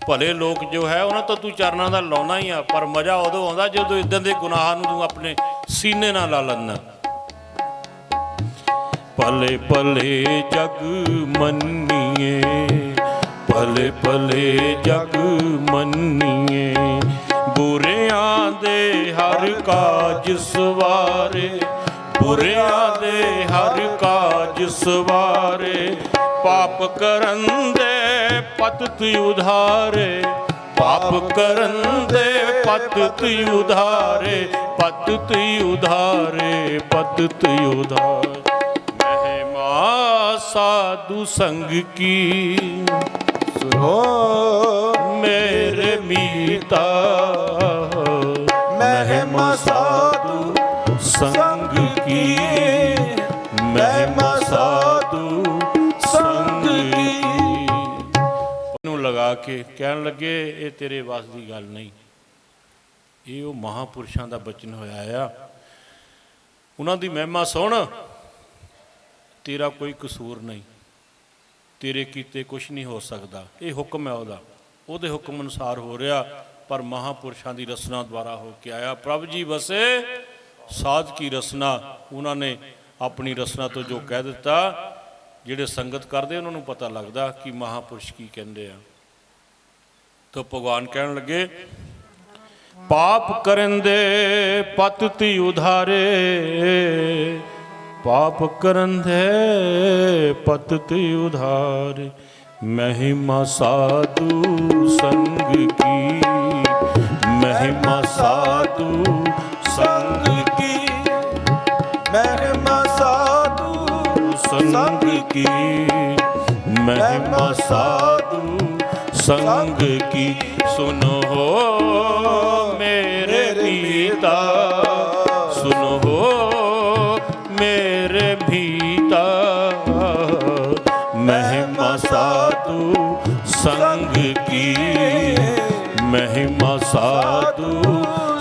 ਭਲੇ ਲੋਕ ਜੋ ਹੈ ਉਹਨਾਂ ਤਾਂ ਤੂੰ ਚਰਨਾਂ ਦਾ ਲਾਉਣਾ ਹੀ ਆ, ਪਰ ਮਜ਼ਾ ਉਦੋਂ ਆਉਂਦਾ ਜਦੋਂ ਇਦਾਂ ਦੇ ਗੁਨਾਹਾਂ ਨੂੰ ਤੂੰ ਆਪਣੇ ਸੀਨੇ ਨਾਲ ਲਾ ਲੈਂਦਾ। ਭਲੇ ਭਲੇ ਜਗ ਮੰਨੀਏ, ਭਲੇ ਭਲੇ ਜਗ ਮੰਨੀਏ, ਬੁਰਿਆਂ ਦੇ ਹਰ ਕਾਜ ਸਵਾਰੇ, ਬੁਰਿਆਂ ਦੇ ਹਰ ਕਾਜ ਸਵਾਰੇ, ਪਾਪ ਕਰਨ ਦੇ ਪਤਿਤ ਉਧਾਰੇ, ਪਾਪ ਕਰਨ ਦੇ ਪਤਿਤ ਉਧਾਰੇ, ਪਤਿਤ ਉਧਾਰੇ, ਪਤਿਤ ਉਧਾਰੇ। ਮਹਿਮਾ ਸਾਧੂ ਸੰਗ ਕੀ ਸੁਨੋ ਮੇਰੇ ਮੀਤਾ, ਮਹਿਮਾ ਸਾਧੂ ਸੰਗ ਕੀ, ਮਹਿਮਾ ਸਾਧੂ ਸੰਗ ਕੀ। ਇਹਨੂੰ ਲਗਾ ਕੇ ਕਹਿਣ ਲੱਗੇ ਇਹ ਤੇਰੇ ਵੱਸ ਦੀ ਗੱਲ ਨਹੀਂ, ਇਹ ਉਹ ਮਹਾਂਪੁਰਸ਼ਾਂ ਦਾ ਬਚਨ ਹੋਇਆ ਆ। ਉਹਨਾਂ ਦੀ ਮਹਿਮਾ ਸੁਣ, ਤੇਰਾ ਕੋਈ ਕਸੂਰ ਨਹੀਂ, ਤੇਰੇ ਕੀਤੇ ਕੁਛ ਨਹੀਂ ਹੋ ਸਕਦਾ। ਇਹ ਹੁਕਮ ਹੈ ਉਹਦਾ, ਉਹਦੇ ਹੁਕਮ ਅਨੁਸਾਰ ਹੋ ਰਿਹਾ, ਪਰ ਮਹਾਂਪੁਰਸ਼ਾਂ ਦੀ ਰਸਨਾ ਦੁਆਰਾ ਹੋ ਕੇ ਆਇਆ। ਪ੍ਰਭ ਜੀ ਵਸੇ ਸਾਧ ਕੀ ਰਸਨਾ, ਉਹਨਾਂ ਨੇ ਆਪਣੀ ਰਸਨਾ ਤੋਂ ਜੋ ਕਹਿ ਦਿੱਤਾ, ਜਿਹੜੇ ਸੰਗਤ ਕਰਦੇ ਉਹਨਾਂ ਨੂੰ ਪਤਾ ਲੱਗਦਾ ਕਿ ਮਹਾਂਪੁਰਸ਼ ਕੀ ਕਹਿੰਦੇ ਆ। ਤਾਂ ਭਗਵਾਨ ਕਹਿਣ ਲੱਗੇ ਪਾਪ ਕਰਨ ਦੇ ਪਤਿਤ ਉਧਾਰੇ, ਪਾਪ ਕਰਨ ਦੇ ਪਤਿਤ ਉਧਾਰੇ, ਮਹਿਮਾ ਸਾਧੂ ਸੰਗ ਕੀ, ਮਹਿਮਾ ਸਾਧੂ ਸੰਗ ਕੀ, ਮਹਿਮਾ ਸਾਧੂ ਸੰਗ ਕੀ, ਮਹਿਮਾ ਸਾਧੂ ਸੰਗ ਕੀ। ਸੁਨੋ ਮੇਰੇ ਪੀਤਾ, सुनो हो मेरे भीतर, महिमा साधु संग की, महिमा साधु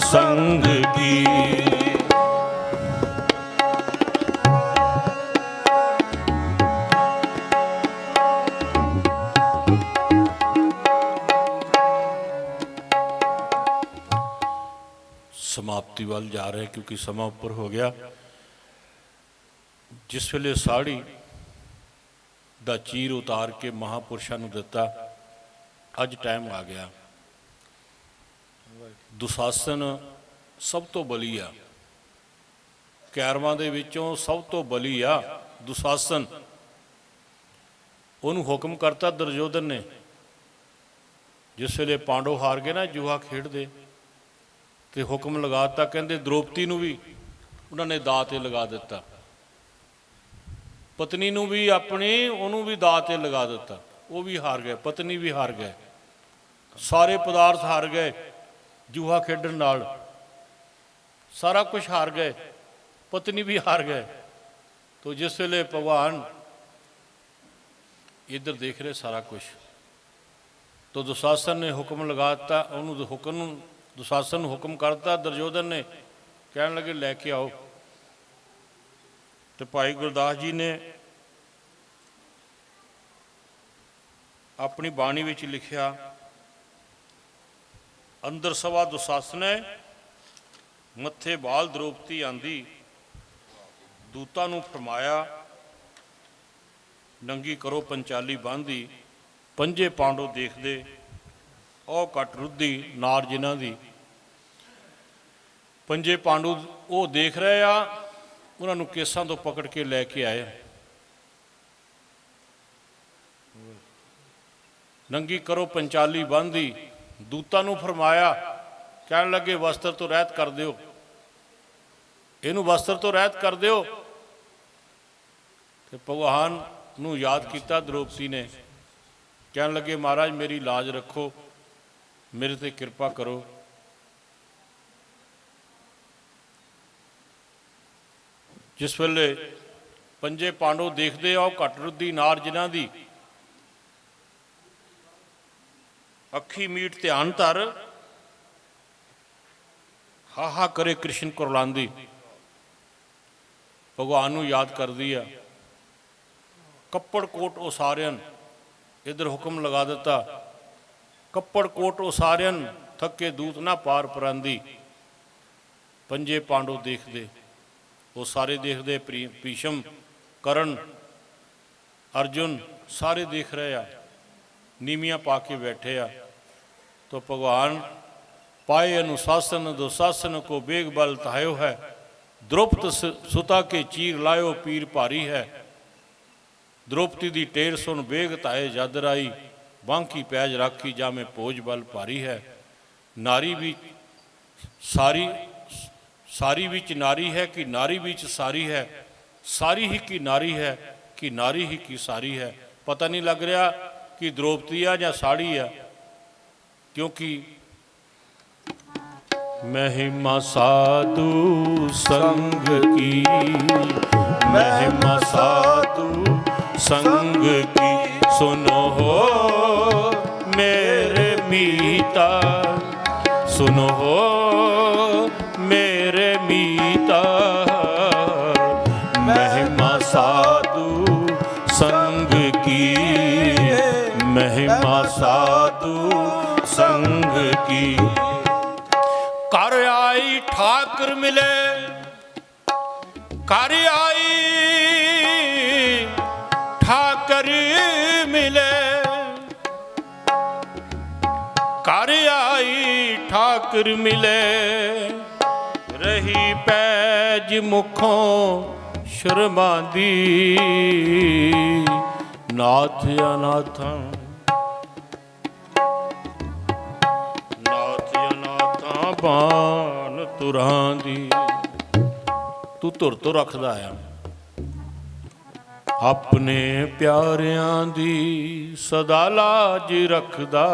संग की। समाप्ति वाल जा रहे क्योंकि समा उपर हो गया। जिस वेले साड़ी ਦਾ ਚੀਰ ਉਤਾਰ ਕੇ ਮਹਾਂਪੁਰਸ਼ਾਂ ਨੂੰ ਦਿੱਤਾ, ਅੱਜ ਟਾਈਮ ਆ ਗਿਆ। ਦੁਸ਼ਾਸਨ ਸਭ ਤੋਂ ਬਲੀ ਆ, ਕੈਰਵਾਂ ਦੇ ਵਿੱਚੋਂ ਸਭ ਤੋਂ ਬਲੀ ਆ ਦੁਸ਼ਾਸਨ। ਉਹਨੂੰ ਹੁਕਮ ਕਰਤਾ ਦੁਰਯੋਧਨ ਨੇ, ਜਿਸ ਵੇਲੇ ਪਾਂਡਵ ਹਾਰ ਗਏ ਨਾ ਜੂਆ ਖੇਡਦੇ, ਤੇ ਹੁਕਮ ਲਗਾਤਾ, ਕਹਿੰਦੇ ਦ੍ਰੋਪਦੀ ਨੂੰ ਵੀ ਉਹਨਾਂ ਨੇ ਦਾਅ 'ਤੇ ਲਗਾ ਦਿੱਤਾ, ਪਤਨੀ ਨੂੰ ਵੀ ਆਪਣੀ ਉਹਨੂੰ ਵੀ ਦਾਅ 'ਤੇ ਲਗਾ ਦਿੱਤਾ। ਉਹ ਵੀ ਹਾਰ ਗਏ, ਪਤਨੀ ਵੀ ਹਾਰ ਗਏ, ਸਾਰੇ ਪਦਾਰਥ ਹਾਰ ਗਏ ਜੂਆ ਖੇਡਣ ਨਾਲ, ਸਾਰਾ ਕੁਝ ਹਾਰ ਗਏ, ਪਤਨੀ ਵੀ ਹਾਰ ਗਏ। ਤੋ ਜਿਸ ਵੇਲੇ ਭਗਵਾਨ ਇੱਧਰ ਦੇਖ ਰਹੇ ਸਾਰਾ ਕੁਝ, ਤੋ ਦੁਸ਼ਾਸਨ ਨੇ ਹੁਕਮ ਲਗਾ ਦਿੱਤਾ, ਉਹਨੂੰ ਦੁਸ਼ਾਸਨ ਨੂੰ ਹੁਕਮ ਕਰਤਾ। ਦੁਰਯੋਧਨ ਨੇ ਕਹਿਣ ਲੱਗੇ ਲੈ ਕੇ ਆਓ। ਤੇ ਭਾਈ ਗੁਰਦਾਸ ਜੀ ਨੇ ਆਪਣੀ ਬਾਣੀ ਵਿੱਚ ਲਿਖਿਆ, ਅੰਦਰ ਸਵਾ ਦੁਸ਼ਾਸਨੈ ਮੱਥੇ ਬਾਲ ਦ੍ਰੋਪਦੀ ਆਂਦੀ, ਦੂਤਾਂ ਨੂੰ ਫਰਮਾਇਆ ਨੰਗੀ ਕਰੋ ਪੰਚਾਲੀ ਬਾਂਦੀ, ਪੰਜੇ ਪਾਂਡੋ ਦੇਖਦੇ ਉਹ ਘਟ ਰੁੱਧੀ ਨਾਰ ਜਿਨ੍ਹਾਂ ਦੀ। ਪੰਜੇ ਪਾਂਡੂ ਉਹ ਦੇਖ ਰਹੇ ਆ, ਉਹਨਾਂ ਨੂੰ ਕੇਸਾਂ ਤੋਂ ਪਕੜ ਕੇ ਲੈ ਕੇ ਆਏ। ਨੰਗੀ ਕਰੋ ਪੰਚਾਲੀ ਬਾਂਦੀ, ਦੂਤਾਂ ਨੂੰ ਫਰਮਾਇਆ, ਕਹਿਣ ਲੱਗੇ ਵਸਤਰ ਤੋਂ ਰਹਿਤ ਕਰ ਦਿਓ, ਇਹਨੂੰ ਵਸਤਰ ਤੋਂ ਰਹਿਤ ਕਰ ਦਿਓ। ਤੇ ਭਗਵਾਨ ਨੂੰ ਯਾਦ ਕੀਤਾ ਦ੍ਰੋਪਦੀ ਨੇ, ਕਹਿਣ ਲੱਗੇ ਮਹਾਰਾਜ ਮੇਰੀ ਲਾਜ ਰੱਖੋ, ਮੇਰੇ ਤੇ ਕਿਰਪਾ ਕਰੋ। ਜਿਸ ਵੇਲੇ ਪੰਜੇ ਪਾਂਡਵ ਦੇਖਦੇ ਆ ਉਹ ਘਟ ਰੁੱਧੀ ਨਾਰ ਜਿਨ੍ਹਾਂ ਦੀ, ਅੱਖੀ ਮੀਟ ਧਿਆਨ ਧਰ, ਹਾਹਾ ਕਰੇ ਕ੍ਰਿਸ਼ਨ ਕੁਰਲਾਂਦੀ। ਭਗਵਾਨ ਨੂੰ ਯਾਦ ਕਰਦੀ ਆ। ਕੱਪੜ ਕੋਟ ਉਸਾਰਿਅਨ, ਇੱਧਰ ਹੁਕਮ ਲਗਾ ਦਿੱਤਾ, ਕੱਪੜ ਕੋਟ ਉਸਾਰਿਅਨ ਥੱਕੇ ਦੂਤ ਨਾ ਪਾਰ ਪਰਾਂਦੀ। ਪੰਜੇ ਪਾਂਡਵ ਦੇਖਦੇ, ਉਹ ਸਾਰੇ ਦੇਖਦੇ, ਭੀਸ਼ਮ, ਕਰਨ, ਅਰਜੁਨ ਸਾਰੇ ਦੇਖ ਰਹੇ ਆ, ਨੀਵੀਆਂ ਪਾ ਕੇ ਬੈਠੇ ਆ। तो भगवान पाए अनुशासन दुशासन को बेग बल तायो है, द्रौपद सुता के चीर लायो पीर भारी है। द्रौपदी दी टेर सुन बेग ताए जद आई, बांकी पैज राखी जामे पोज बल भारी है। नारी भी सारी सारी विच नारी है कि नारी विच सारी है, सारी ही की नारी है कि नारी ही की सारी है। पता नहीं लग रहा कि द्रौपदी है या साड़ी है, क्योंकि महिमा साधु संग की, महिमा साधु संग की। सुनो हो मेरे मीता, सुनो हो मेरे मीता, महिमा साधु संग की, महिमा साधु संग की। कर आई ठाकुर मिले, कर आई ठाकुर मिले, कर आई ठाकुर मिले। रही पैज मुखों शर्मांदी, नाथ अनाथां ਬਾਣ ਤੁਰਾਂ ਦੀ। ਤੂੰ ਧੁਰ ਤੋਂ ਰੱਖਦਾ ਆ ਆਪਣੇ ਪਿਆਰਿਆਂ ਦੀ, ਸਦਾ ਲਾਜ ਰੱਖਦਾ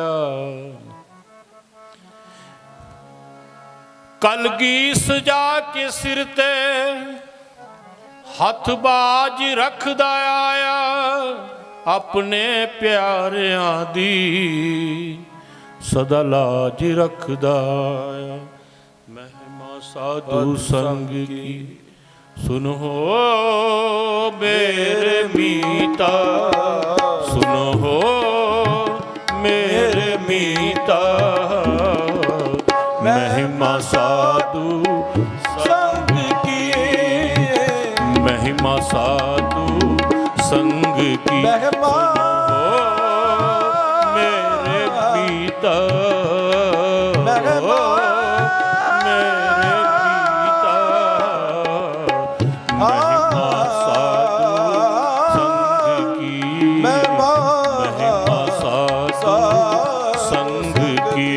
ਆ। कलगी सजा के सिर ते हथ बाज रखदा आया, अपने प्यारियां दी सदा लाज रखदा आया। महिमा साधु संग की सुनो मेरे मीता, सुनो मेरे मीता। महिमा साधु संग की, महिमा साधु संग की महिमा मेरे मीता, महिमा मेरे मीता। महिमा साधु संग की, महिमा साधु संग की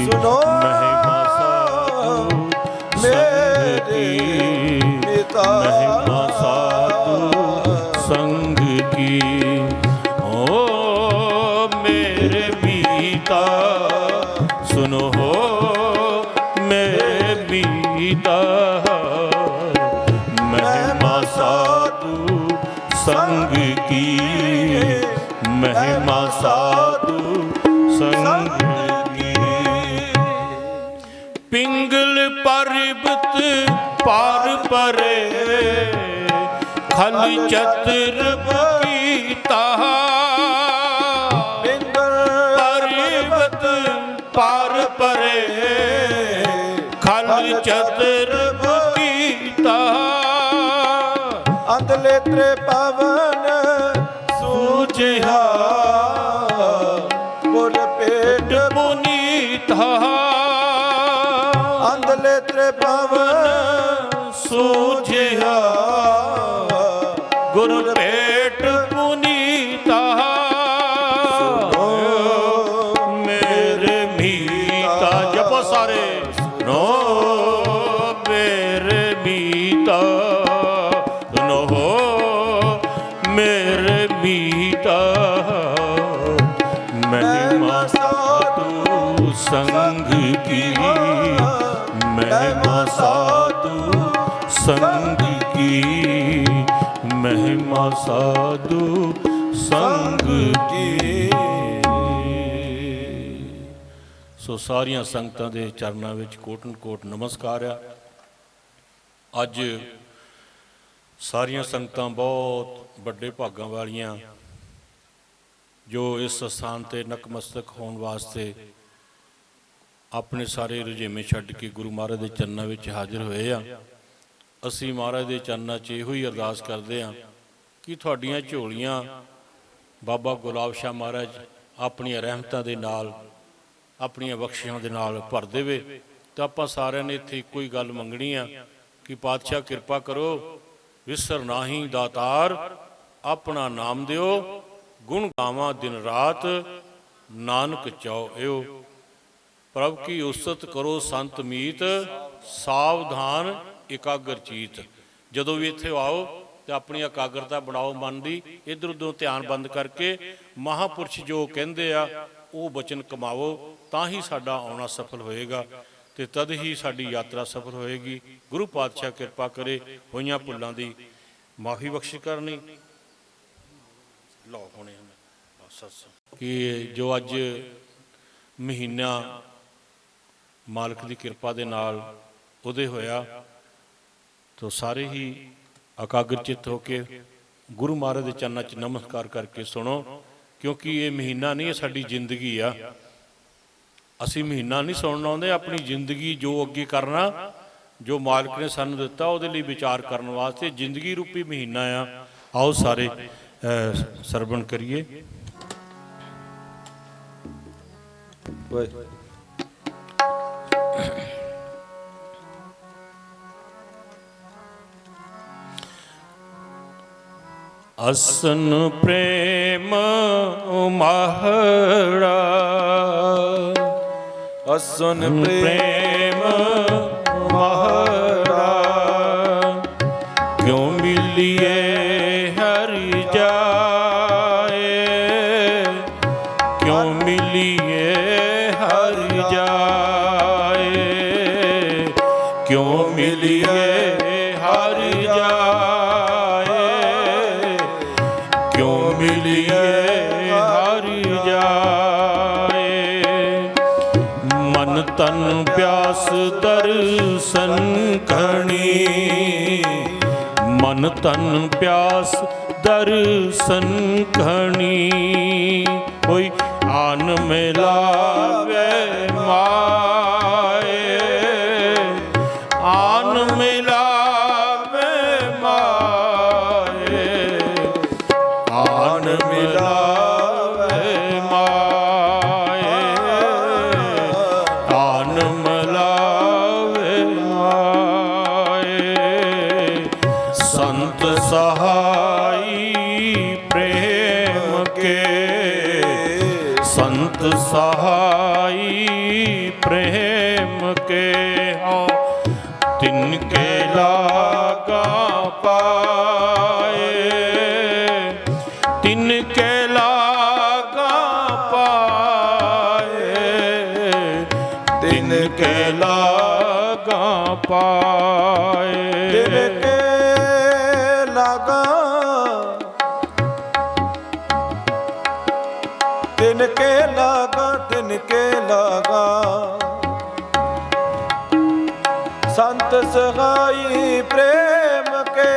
सुनो महिमा साधु संग की, पिता महिमा साधु संग की। ओ मेरे मीता, सुनो मेरे मीता। महिमा साधु संग की, महिमा साधु संग की। पिंगल पर्वत पार परे, खल चतर कीता। पर्वत पार परे, खल चतर कीता। अंधले त्रे पवन सूझिया, गुर पेट पुनीता। अंधले त्रे पवन सूझिया, गुर पेट पुनीता। मेरे मीता जपो सारे, नो मेरे मीता, नो मेरे मीता। महिमा साधु संग की, महिमा साधु संग की, महिमा साधु संग की। ਸੋ ਸਾਰੀਆਂ ਸੰਗਤਾਂ ਦੇ ਚਰਨਾਂ ਵਿੱਚ ਕੋਟਨ ਕੋਟ ਨਮਸਕਾਰ ਆ। ਅੱਜ ਸਾਰੀਆਂ ਸੰਗਤਾਂ ਬਹੁਤ ਵੱਡੇ ਭਾਗਾਂ ਵਾਲੀਆਂ ਜੋ ਇਸ ਸਥਾਨ ਤੇ ਨਕਮਸਤਕ ਹੋਣ ਵਾਸਤੇ ਆਪਣੇ ਸਾਰੇ ਰੁਝੇਵੇਂ ਛੱਡ ਕੇ ਗੁਰੂ ਮਹਾਰਾਜ ਦੇ ਚਰਨਾਂ ਵਿੱਚ ਹਾਜ਼ਰ ਹੋਏ ਆ। ਅਸੀਂ ਮਹਾਰਾਜ ਦੇ ਚਰਨਾਂ 'ਚ ਇਹੋ ਹੀ ਅਰਦਾਸ ਕਰਦੇ ਹਾਂ ਕਿ ਤੁਹਾਡੀਆਂ ਝੋਲੀਆਂ ਬਾਬਾ ਗੁਲਾਬ ਸ਼ਾਹ ਮਹਾਰਾਜ ਆਪਣੀਆਂ ਰਹਿਮਤਾਂ ਦੇ ਨਾਲ, ਆਪਣੀਆਂ ਬਖਸ਼ਿਸ਼ਾਂ ਦੇ ਨਾਲ ਭਰ ਦੇਵੇ। ਤਾਂ ਆਪਾਂ ਸਾਰਿਆਂ ਨੇ ਇੱਥੇ ਇੱਕੋ ਹੀ ਗੱਲ ਮੰਗਣੀ ਆ ਕਿ ਪਾਤਸ਼ਾਹ ਕਿਰਪਾ ਕਰੋ, ਵਿਸਰ ਨਾਹੀਂ ਦਾਤਾਰ, ਆਪਣਾ ਨਾਮ ਦਿਓ, ਗੁਣ ਗਾਵਾਂ ਦਿਨ ਰਾਤ, ਨਾਨਕ ਚਾਓ ਏਓ। ਪ੍ਰਭ ਕੀ ਉਸਤਤ ਕਰੋ ਸੰਤ ਮੀਤ, ਸਾਵਧਾਨ ਇਕਾਗਰ ਚੀਤ। ਜਦੋਂ ਵੀ ਇੱਥੇ ਆਓ ਤੇ ਆਪਣੀ ਇਕਾਗਰਤਾ ਬਣਾਓ ਮਨ ਦੀ, ਇੱਧਰ ਉੱਧਰੋਂ ਧਿਆਨ ਬੰਦ ਕਰਕੇ ਮਹਾਂਪੁਰਸ਼ ਜੋ ਕਹਿੰਦੇ ਆ ਉਹ ਬਚਨ ਕਮਾਵੋ, ਤਾਂ ਹੀ ਸਾਡਾ ਆਉਣਾ ਸਫਲ ਹੋਏਗਾ ਤੇ ਤਦ ਹੀ ਸਾਡੀ ਯਾਤਰਾ ਸਫਲ ਹੋਏਗੀ। ਗੁਰੂ ਪਾਤਸ਼ਾਹ ਕਿਰਪਾ ਕਰੇ, ਹੋਈਆਂ ਭੁੱਲਾਂ ਦੀ ਮਾਫੀ ਬਖਸ਼ ਕਰਨੀ। ਲਓ ਹੋਣੇ ਕਿ ਜੋ ਅੱਜ ਮਹੀਨਾ ਮਾਲਕ ਦੀ ਕਿਰਪਾ ਦੇ ਨਾਲ ਉਹਦੇ ਹੋਇਆ, ਤਾਂ ਸਾਰੇ ਹੀ ਇਕਾਗਰ ਚਿੱਤ ਹੋ ਕੇ ਗੁਰੂ ਮਹਾਰਾਜ ਦੇ ਚਰਨਾਂ 'ਚ ਨਮਸਕਾਰ ਕਰਕੇ ਸੁਣੋ, ਕਿਉਂਕਿ ਇਹ ਮਹੀਨਾ ਨਹੀਂ, ਇਹ ਸਾਡੀ ਜ਼ਿੰਦਗੀ ਆ। ਅਸੀਂ ਮਹੀਨਾ ਨਹੀਂ ਸੁਣਨ ਆਉਂਦੇ, ਆਪਣੀ ਜ਼ਿੰਦਗੀ ਜੋ ਅੱਗੇ ਕਰਨਾ, ਜੋ ਮਾਲਕ ਨੇ ਸਾਨੂੰ ਦਿੱਤਾ ਉਹਦੇ ਲਈ ਵਿਚਾਰ ਕਰਨ ਵਾਸਤੇ ਜ਼ਿੰਦਗੀ ਰੂਪੀ ਮਹੀਨਾ ਆ। ਆਓ ਸਾਰੇ ਸਰਵਣ ਕਰੀਏ। ਅਸਨ ਪ੍ਰੇਮ ਮਾਹੜਾ, ਅਸਨ ਪ੍ਰੇਮ ਮਾਹੜਾ, ਕਿਉਂ ਮਿਲੀਏ ਹਰਿ ਜਾਏ, ਕਿਉਂ ਮਿਲੀਏ ਹਰਿ ਜਾਏ। क्यों मिलिए हर जाए, क्यों मिलिए हर जाए। मन तन प्यास दर्शन घणी, मन तन प्यास दर्शन घणी। कोई आन मिलावे माए, आन मिलावे माए, आन मिलावे माए, आन मिलावे माए। संत सहाई प्रेम के, संत सहाई प्रेम के हों, तिनके लागा पाए, तिनके लागा पाए, तिनके लागा पाए। तिनके लागा, तिनके लागा, तिनके लागा। संत सहाई प्रेम के,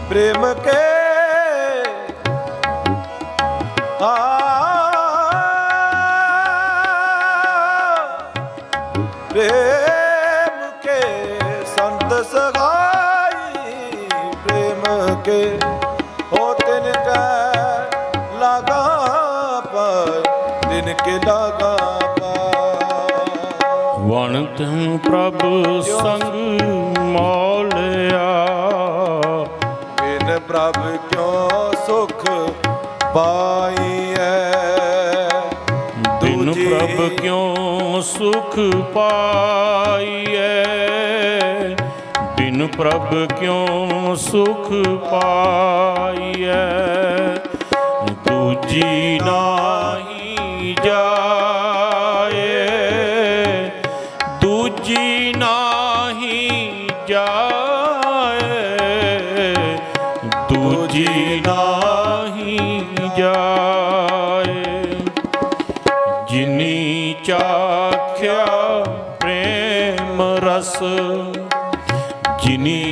प्रेम के प्रेम के, संत सहाई प्रेम के। हो तिनके लागा पाए, तिनके लागा पाए। वण तुम प्रभु संग मौलिया, बिन प्रभ क्यों सुख पाइए। बिन प्रभ क्यों सुख पाइए, बिन प्रभ क्यों सुख पाइए। दूजी नाही जाए, दूजी नाही जाए, दूजी नाही जाए। जिनी चाख्या प्रेम रस, जिनी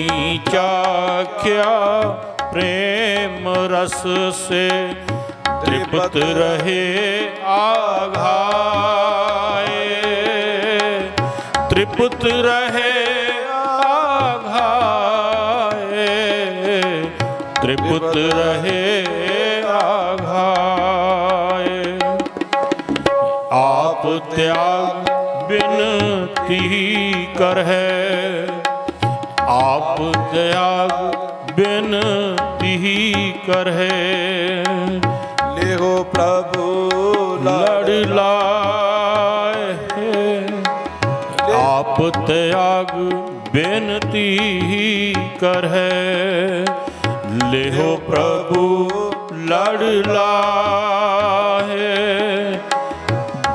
चाख्या प्रेम रस से तृप्त रहे आघाए, तृप्त रहे आघाए, तृप्त रहे आघाए। आप त्याग बिनती कर है, आप त्याग बिनती कर है। लेहो प्रभु लड़ लाए, आप त्याग बेनती कर है। लेहो प्रभु लड़ लाए,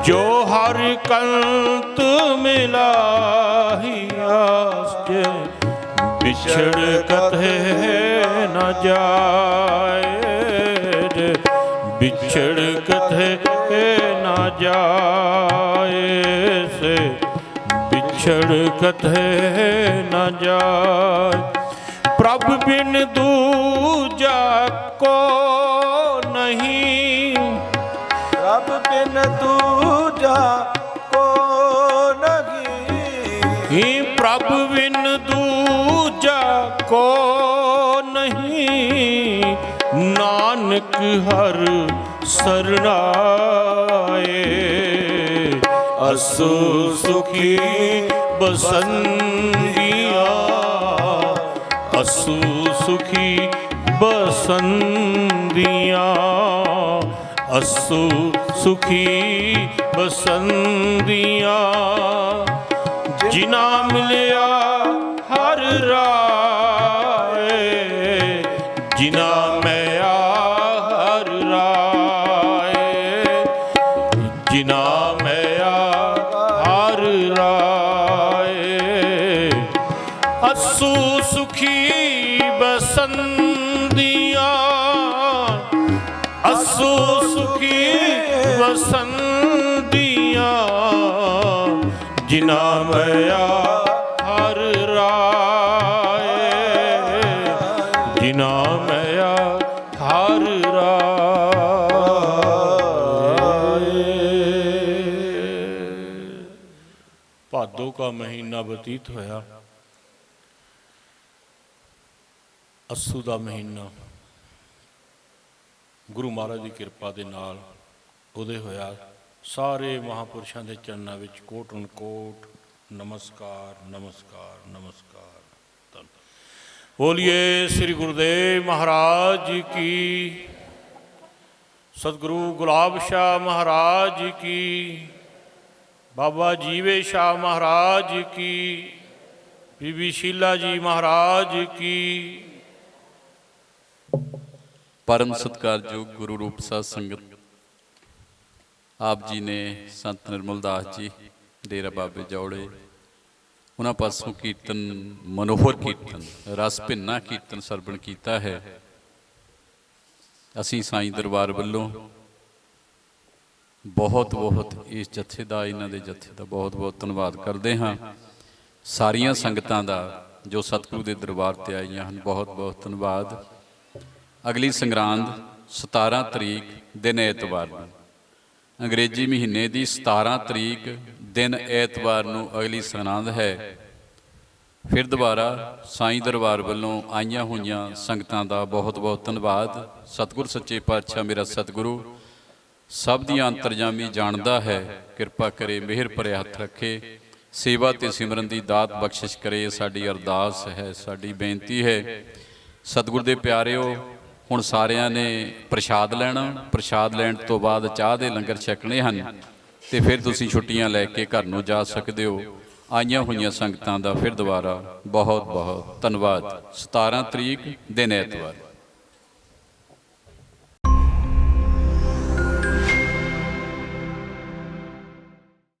जो हर कंत मिला ही आस्ते, बिछड़ कथे न जाए, बिछड़ कथे न जाए से, बिछड़ कथे न जाए। प्रभु बिन दूजा को नहीं, प्रभ बिन दूजा को नहीं। प्रभु बिन दूजा को नहीं, नानक हर सरनाए। असु सुखी बसंदिया, असु सुखी बसंदिया, असु सुखी बसंदिया। जिना मिलिया हर राय, जिना मैया हर राय, जिना मैया हर राय। असु सुखी बसंदियाँ, असु सुखी बसंदियाँ, जिना मया हर राय, जिना मया हर राय। भादों का महीना बतीत होया, ਅੱਸੂ ਦਾ ਮਹੀਨਾ ਗੁਰੂ ਮਹਾਰਾਜ ਦੀ ਕਿਰਪਾ ਦੇ ਨਾਲ ਉਦੇ ਹੋਇਆ। ਸਾਰੇ ਮਹਾਂਪੁਰਸ਼ਾਂ ਦੇ ਚਰਨਾਂ ਵਿੱਚ ਕੋਟ ਅਨਕੋਟ ਨਮਸਕਾਰ ਨਮਸਕਾਰ ਨਮਸਕਾਰ। ਧੰਨ ਬੋਲੀਏ ਸ੍ਰੀ ਗੁਰੂਦੇਵ ਮਹਾਰਾਜ ਜੀ ਕੀ, ਸਤਿਗੁਰੂ ਗੁਲਾਬ ਸ਼ਾਹ ਮਹਾਰਾਜ ਜੀ ਕੀ, ਬਾਬਾ ਜੀਵੇ ਸ਼ਾਹ ਮਹਾਰਾਜ ਜੀ ਕੀ, ਬੀਬੀ ਸ਼ੀਲਾ ਜੀ ਮਹਾਰਾਜ ਜੀ ਕੀ। परम सत्कारयोग गुरु रूप साध संगत, आप जी ने संत निर्मल दास जी डेरा बाबे जौड़े उन्होंने पासों कीर्तन, मनोहर कीर्तन, रस भिन्ना कीर्तन सरवण किया है। असी साईं दरबार वालों बहुत बहुत इस जत्थे का, इन्हों के जत्थे का बहुत बहुत धन्यवाद करते हाँ। सारिया संगतां दा जो सतगुरु के दरबार ते आईयां हन, बहुत बहुत धन्यवाद। अगली संगरांद 17 तरीक दिन एतवार नूं, अंग्रेजी महीने की 17 तरीक दिन एतवार नूं अगली संगरांद है। फिर दोबारा साईं दरबार वालों आईयां होईयां संगतां दा बहुत बहुत धन्यवाद। सतगुर सच्चे पातशाह मेरा सतगुरु सब दियां अंतरजामी जानदा है, किरपा करे मेहर भरे हथ रखे, सेवा ते सिमरन दी दात बख्शिश करे। साडी अरदास है, साडी बेनती है। सतगुर दे प्यारिओ, हुण सारियां ने प्रशाद लैना, प्रशाद लैण तो बाद चाह दे लंगर छकने हैं ते फिर तुसीं छुट्टियां लैके घर नूं जा सकदे हो। आईयां होईयां संगतां दा फिर दोबारा बहुत बहुत धन्यवाद। 17 तरीक दिन एतवार।